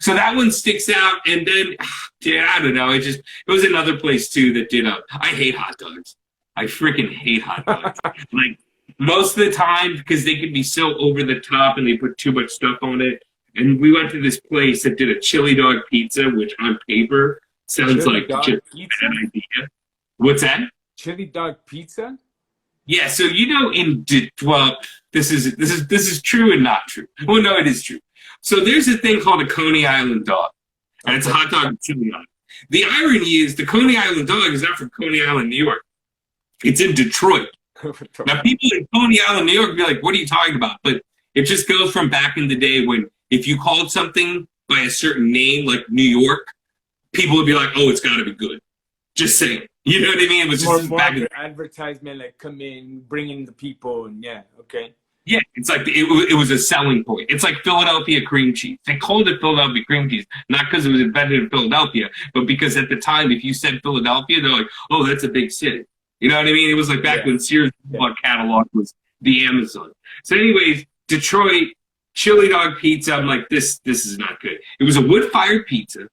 So that one sticks out. And then, yeah, I don't know. It was another place too that did I hate hot dogs. I freaking hate hot dogs. Like most of the time, because they can be so over the top and they put too much stuff on it. And we went to this place that did a chili dog pizza, which on paper sounds like just a bad idea. What's that? Chili dog pizza? Yeah, so you know well, this is true and not true. Well, no, it is true. So there's a thing called a Coney Island dog, and it's a hot dog with chili on it. The irony is the Coney Island dog is not from Coney Island, New York. It's in Detroit. Now, people in Coney Island, New York would be like, what are you talking about? But it just goes from back in the day when if you called something by a certain name, like New York, people would be like, oh, it's got to be good. Just saying. You know what I mean? It was just more back in advertisement, like come in, bring in the people, and yeah, okay. Yeah, it's like it was a selling point. It's like Philadelphia cream cheese. They called it Philadelphia cream cheese, not because it was invented in Philadelphia, but because at the time, if you said Philadelphia, they're like, oh, that's a big city. You know what I mean? It was like back when Sears catalog was the Amazon. So anyways, Detroit, chili dog pizza, I'm like, this is not good. It was a wood-fired pizza.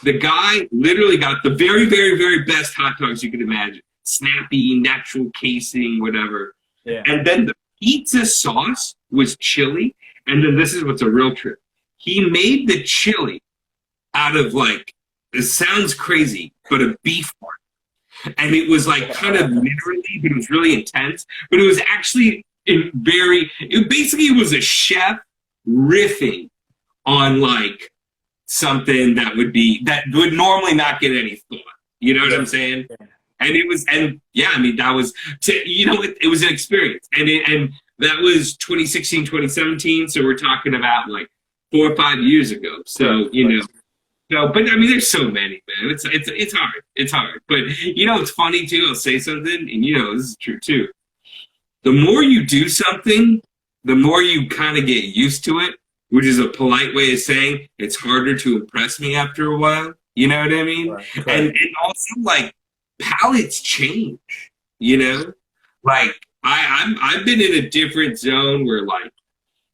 The guy literally got the very, very, very best hot dogs you could imagine. Snappy, natural casing, whatever. Yeah. And then the pizza sauce was chili. And then this is what's a real trip. He made the chili out of like, it sounds crazy, but a beef heart. And it was like kind of minerally, but it was really intense. But it was actually it basically was a chef riffing on like something that would normally not get any thought. You know what I'm saying? Yeah. And yeah, I mean, that was, it was an experience. And that was 2016, 2017. So we're talking about like 4 or 5 years ago. So, no, but I mean, there's so many, man. It's hard. It's hard. But it's funny too. I'll say something, and this is true too. The more you do something, the more you kind of get used to it, which is a polite way of saying it's harder to impress me after a while. You know what I mean? Right. And also like palates change. Like I've been in a different zone where like,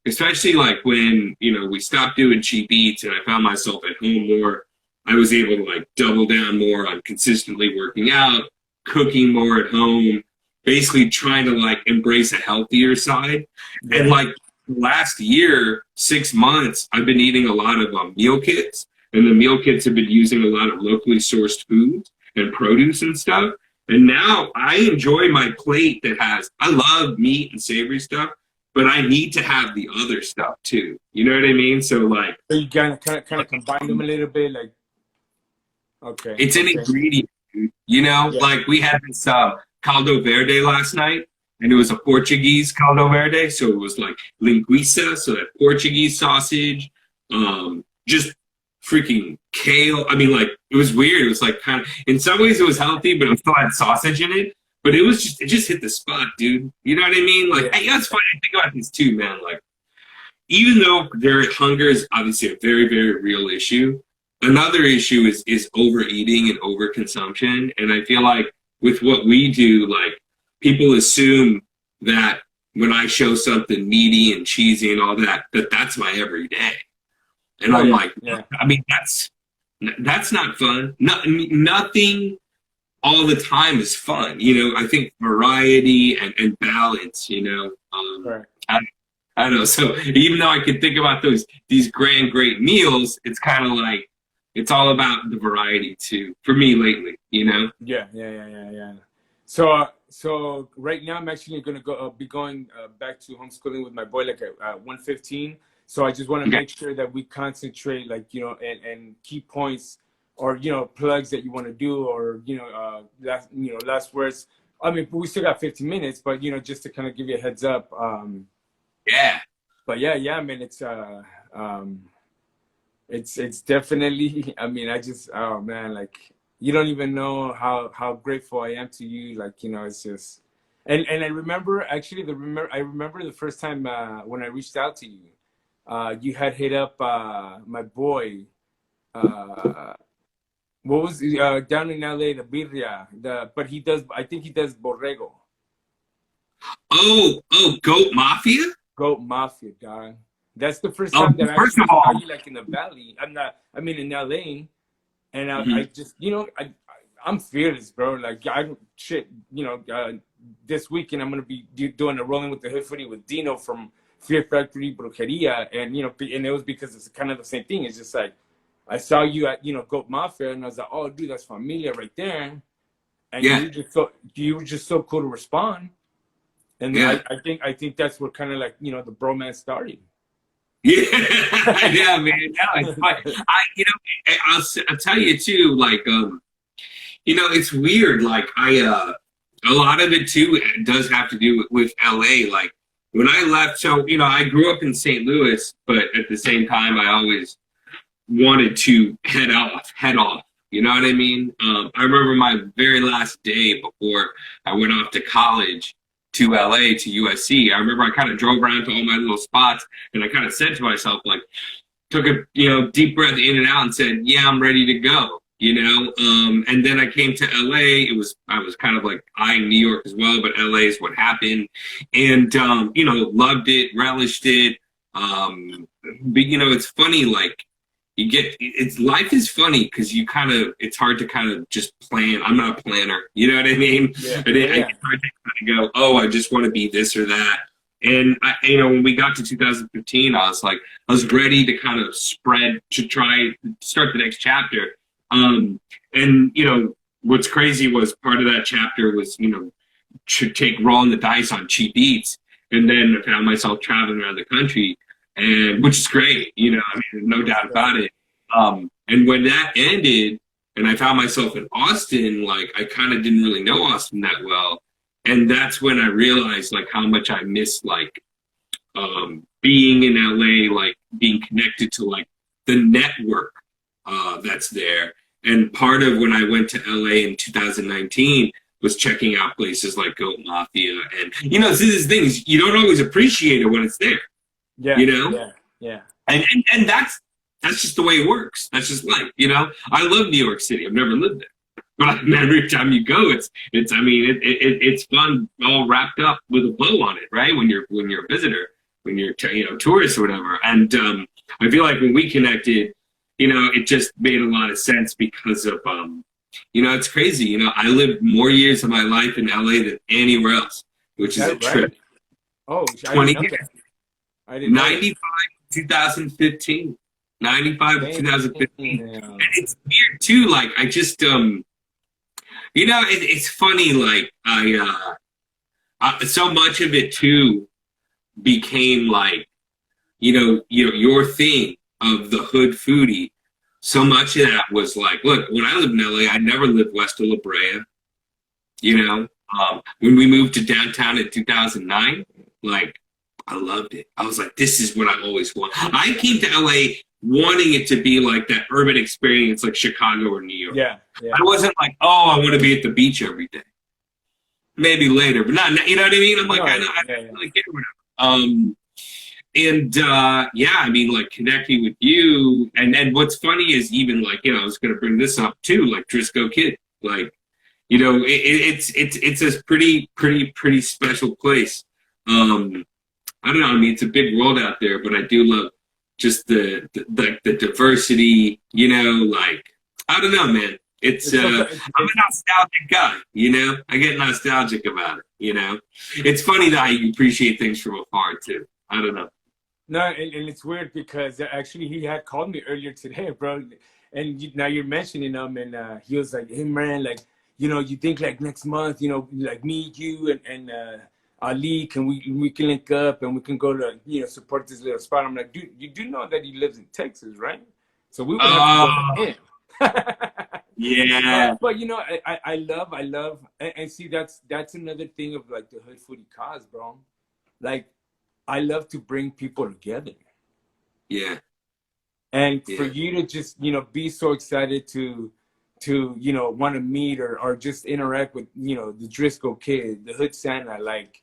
especially like when we stopped doing cheap eats and I found myself at home more, I was able to like double down more on consistently working out, cooking more at home, basically trying to like embrace a healthier side. Yeah. And like last year, 6 months, I've been eating a lot of meal kits, and the meal kits have been using a lot of locally sourced foods and produce and stuff. And now I enjoy my plate I love meat and savory stuff, but I need to have the other stuff too. You know what I mean? So like, so you kind of combine them a little bit, like. Okay. It's an ingredient, dude. Yeah. Like we had this caldo verde last night, and it was a Portuguese caldo verde. So it was like linguiça, so that Portuguese sausage, just freaking kale. I mean, like, it was weird. It was like kind of, in some ways it was healthy, but it still had sausage in it. But it just hit the spot, dude. You know what I mean? Like, hey, that's funny. I think about this too, man. Like, even though hunger is obviously a very, very real issue, another issue is overeating and overconsumption. And I feel like with what we do, like, people assume that when I show something meaty and cheesy and all that, that's my everyday. And I'm like, I mean, that's not fun. Nothing all the time is fun. I think variety and balance, Right. I don't know. So even though I can think about these great meals, it's kind of like, it's all about the variety too, for me lately, Yeah. So right now I'm actually gonna be going back to homeschooling with my boy like at 1:15. So I just want to make sure that we concentrate, like, and key points or plugs that you want to do, or last words. I mean, we still got 15 minutes, but just to kind of give you a heads up. Yeah. But yeah, I mean, it's definitely. I mean, oh man, like, you don't even know how grateful I am to you. Like, it's just, and I remember actually I remember the first time when I reached out to you, you had hit up my boy. What was down in LA, the birria, but I think he does borrego. Oh, Goat Mafia? Goat Mafia, dog. That's the first time that I actually saw you, like, in the valley. In LA, and I just, I'm fearless, bro. Like, this weekend I'm gonna be doing a rolling with the Thehoodfoodie with Dino from Fear Factory Brujeria, and and it was because it's kind of the same thing. It's just like, I saw you at Goat Mafia, and I was like, oh dude, that's Familia right there. And you were just so cool to respond. And I think that's what kind of like the bromance started. Yeah, yeah, man. No, it's fine. I'll tell you too. Like, it's weird. Like, a lot of it too does have to do with LA. Like, when I left, so I grew up in St. Louis, but at the same time, I always wanted to head off. You know what I mean? I remember my very last day before I went off to college, to LA, to USC. I remember I kind of drove around to all my little spots, and I kind of said to myself, like, took a deep breath in and out and said, yeah, I'm ready to go. And then I came to LA. I was kind of like eyeing New York as well, but LA is what happened, and loved it, relished it. But it's funny, like, life is funny because it's hard to kind of just plan. I'm not a planner, you know what I mean? Yeah. But it's hard to kind of go, oh, I just want to be this or that. And when we got to 2015, I was ready to kind of start the next chapter. And what's crazy was part of that chapter was, rolling the dice on cheap eats. And then I found myself traveling around the country, and which is great, you know, I mean, no doubt about it. And when that ended and I found myself in Austin, like I kind of didn't really know Austin that well. And that's when I realized like how much I missed like being in LA, like being connected to like the network that's there. And part of when I went to LA in 2019 was checking out places like Goat Mafia. And, you know, these things, you don't always appreciate it when it's there. Yeah. You know? Yeah. Yeah. And that's just the way it works. That's just life, you know? I love New York City. I've never lived there. But every time you go, I mean, it's fun, all wrapped up with a bow on it, right? When you're a visitor, when you're tourist or whatever. And I feel like when we connected, you know, it just made a lot of sense because of you know, it's crazy. You know, I lived more years of my life in LA than anywhere else, which is a trip. Oh, 20 years. I didn't 95 to 2015. 95 to 2015. Yeah. And it's weird too. Like I just you know, it's funny, like I so much of it too became like, you know, your thing of the hood foodie. So much of that was like, look, when I lived in LA, I never lived west of La Brea. You know, when we moved to downtown in 2009, like I loved it. I was like, this is what I always want. I came to LA wanting it to be like that urban experience like Chicago or New York. Yeah. I wasn't like, oh, I want to be at the beach every day. Maybe later, but not, you know what I mean? I'm like, I don't really care, whatever. Yeah, I mean, like connecting with you. And what's funny is even like, you know, I was going to bring this up too, like Driscoll Kid, like, you know, it's a pretty special place. I don't know. I mean, it's a big world out there, but I do love just the diversity, you know, like, I don't know, man. I'm a nostalgic guy, you know, I get nostalgic about it, you know, it's funny that you appreciate things from afar too. I don't know. No, and it's weird because actually he had called me earlier today, bro. And now you're mentioning him, and he was like, hey man, like, you know, you think like next month, you know, like me, you and Ali, we can link up and we can go to, you know, support this little spot. I'm like, dude, you do know that he lives in Texas, right? So we would have to go to him. Yeah. But you know, I love, and see, that's another thing of like the Hood Foodie cause, bro. Like, I love to bring people together. Yeah. And for you to just, you know, be so excited to you know, want to meet or just interact with, you know, the Driscoll Kid, the Hood Santa, like,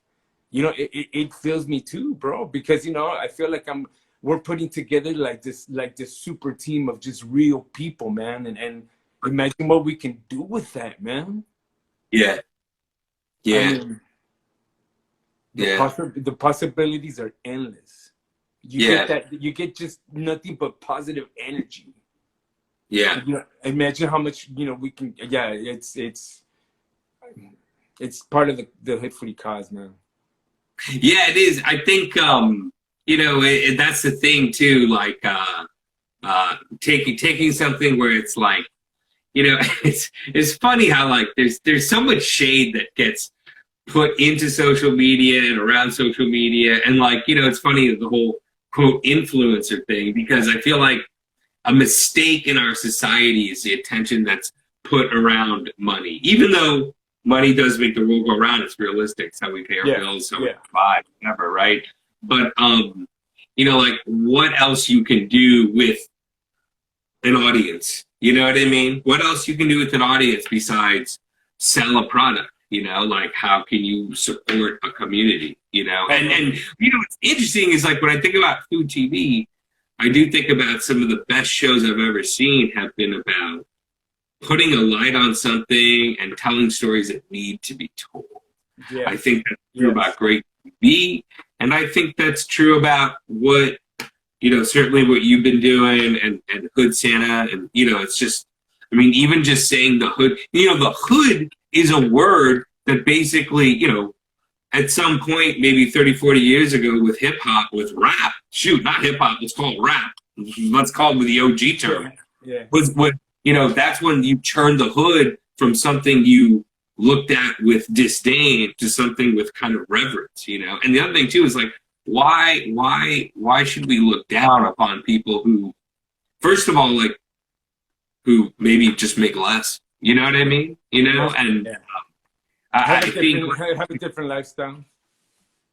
you know, it fills me too, bro, because, you know, I feel like we're putting together like this super team of just real people, man. And imagine what we can do with that, man. Yeah. Yeah. I mean, the possibilities are endless. You get just nothing but positive energy. Yeah. You know, imagine how much, you know, we can. Yeah, it's part of the Hood Foodie cause, man. Yeah, it is. I think you know, that's the thing too. Like taking something where it's like, you know, it's funny how like there's so much shade that gets put into social media and around social media, and like, you know, it's funny the whole quote influencer thing, because I feel like a mistake in our society is the attention that's put around money. Even though money does make the world go around, it's realistic. It's how we pay our bills, how we buy, whatever, right? But you know, like what else you can do with an audience? You know what I mean? What else you can do with an audience besides sell a product? You know, like how can you support a community? You know, and you know what's interesting is like when I think about food TV, I do think about some of the best shows I've ever seen have been about putting a light on something and telling stories that need to be told. Yeah. I think that's true about great TV, and I think that's true about what, you know, certainly what you've been doing and Hood Santa, and, you know, it's just, I mean, even just saying the hood, you know, the hood is a word that basically, you know, at some point, maybe 30, 40 years ago with hip hop, with rap, shoot, not hip hop, let's call it rap. Let's call it with the OG term. Was what, you know, that's when you turn the hood from something you looked at with disdain to something with kind of reverence, you know? And the other thing too is like, why should we look down upon people who, first of all, like, who maybe just make less, you know what I mean? You know, and I think have a different lifestyle.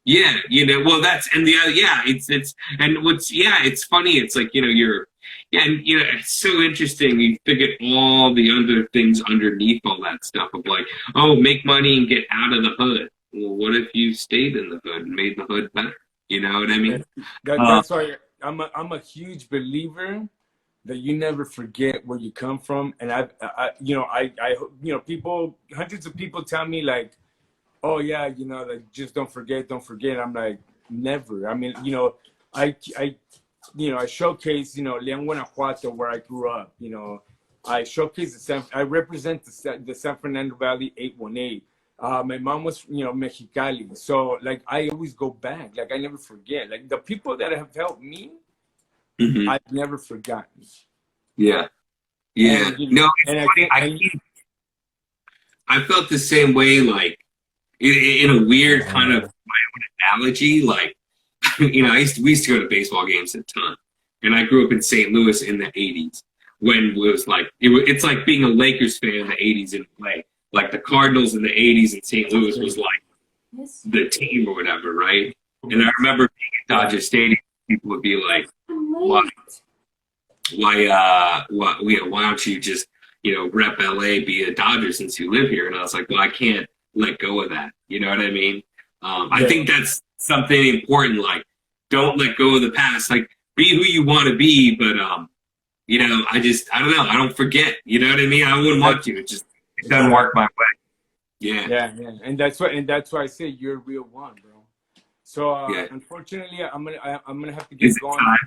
yeah, you know, well, that's, and the other, yeah, it's, and what's, yeah, it's funny. It's like, you know, yeah, and, you know, it's so interesting. You figure all the other things underneath all that stuff of like, oh, make money and get out of the hood. Well, what if you stayed in the hood and made the hood better? You know what I mean? That's why I'm a huge believer that you never forget where you come from. And I you know, people, hundreds of people tell me like, oh yeah, you know, like just don't forget. I'm like, never. I mean, you know, I showcase, you know, Leon, Guanajuato, where I grew up. You know, I showcase I represent the San Fernando Valley 818. My mom was, you know, Mexicali, so like I always go back. Like I never forget. Like the people that have helped me, I've never forgotten. Yeah, yeah. And, you know, No, and I felt the same way. Like in a weird kind of my own analogy, like. You know, we used to go to baseball games a ton, and I grew up in St. Louis in the '80s when it was like it's like being a Lakers fan in the '80s in LA. Like the Cardinals in the '80s in St. Louis was like the team or whatever, right? And I remember being at Dodger Stadium, people would be like, why don't you just, you know, rep LA, be a Dodger since you live here? And I was like, well, I can't let go of that. You know what I mean? I think that's something important. Like, don't let go of the past. Like, be who you want to be, but you know, I don't know. I don't forget. You know what I mean? I wouldn't want to. It doesn't work my way. Yeah. And that's why I say you're a real one, bro. So unfortunately, I'm gonna have to get going. Time?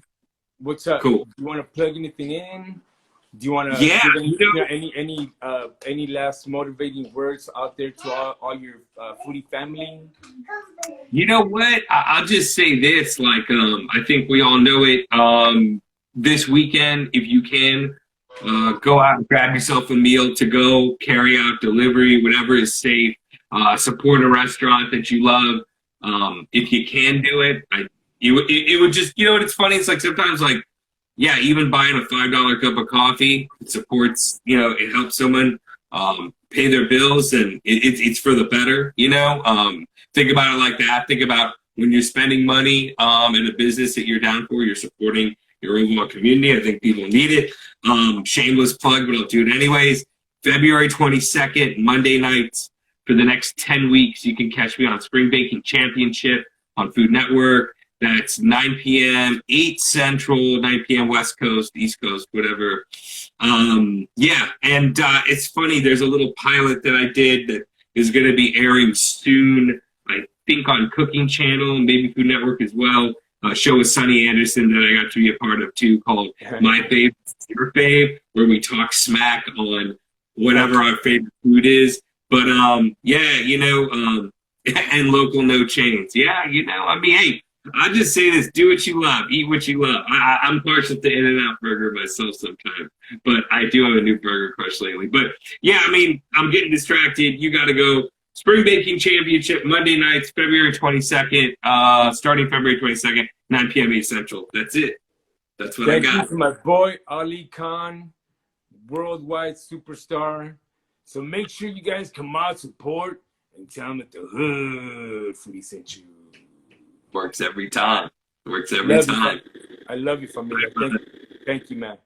What's up? Cool. Do you want to plug anything in? Do you want to any last motivating words out there to all your foodie family? You know what? I'll just say this. Like, I think we all know it. This weekend, if you can, go out and grab yourself a meal to go, carry out, delivery, whatever is safe. Support a restaurant that you love. If you can do it, it would just, you know what? It's funny. It's like sometimes like, yeah, even buying a $5 cup of coffee, it supports, you know, it helps someone pay their bills, and it's for the better, you know. Think about it like that. Think about when you're spending money in a business that you're down for, you're supporting your overall community. I think people need it. Shameless plug, but I'll do it anyways. February 22nd, Monday nights for the next 10 weeks, you can catch me on Spring Baking Championship on Food Network. That's 9 p.m., 8 Central, 9 p.m. West Coast, East Coast, whatever. Yeah, and it's funny, there's a little pilot that I did that is going to be airing soon, I think on Cooking Channel, maybe Food Network as well. A show with Sonny Anderson that I got to be a part of too, called My Fave, Your Fave, where we talk smack on whatever our favorite food is. But yeah, you know, and local no chains. Yeah, you know, I mean, hey, I just say this: do what you love, eat what you love. I'm partial to In-N-Out Burger myself sometimes, but I do have a new burger crush lately. But yeah, I mean, I'm getting distracted. You got to go. Spring Baking Championship, Monday nights, February 22nd, starting February 22nd, 9 p.m. 8 Central. That's it. That's what I got. Thank you to my boy, Ali Khan, worldwide superstar. So make sure you guys come out, support, and tell them that the hood foodie sent you. Works every time. Works every time. I love you, Familia. Thank you, man.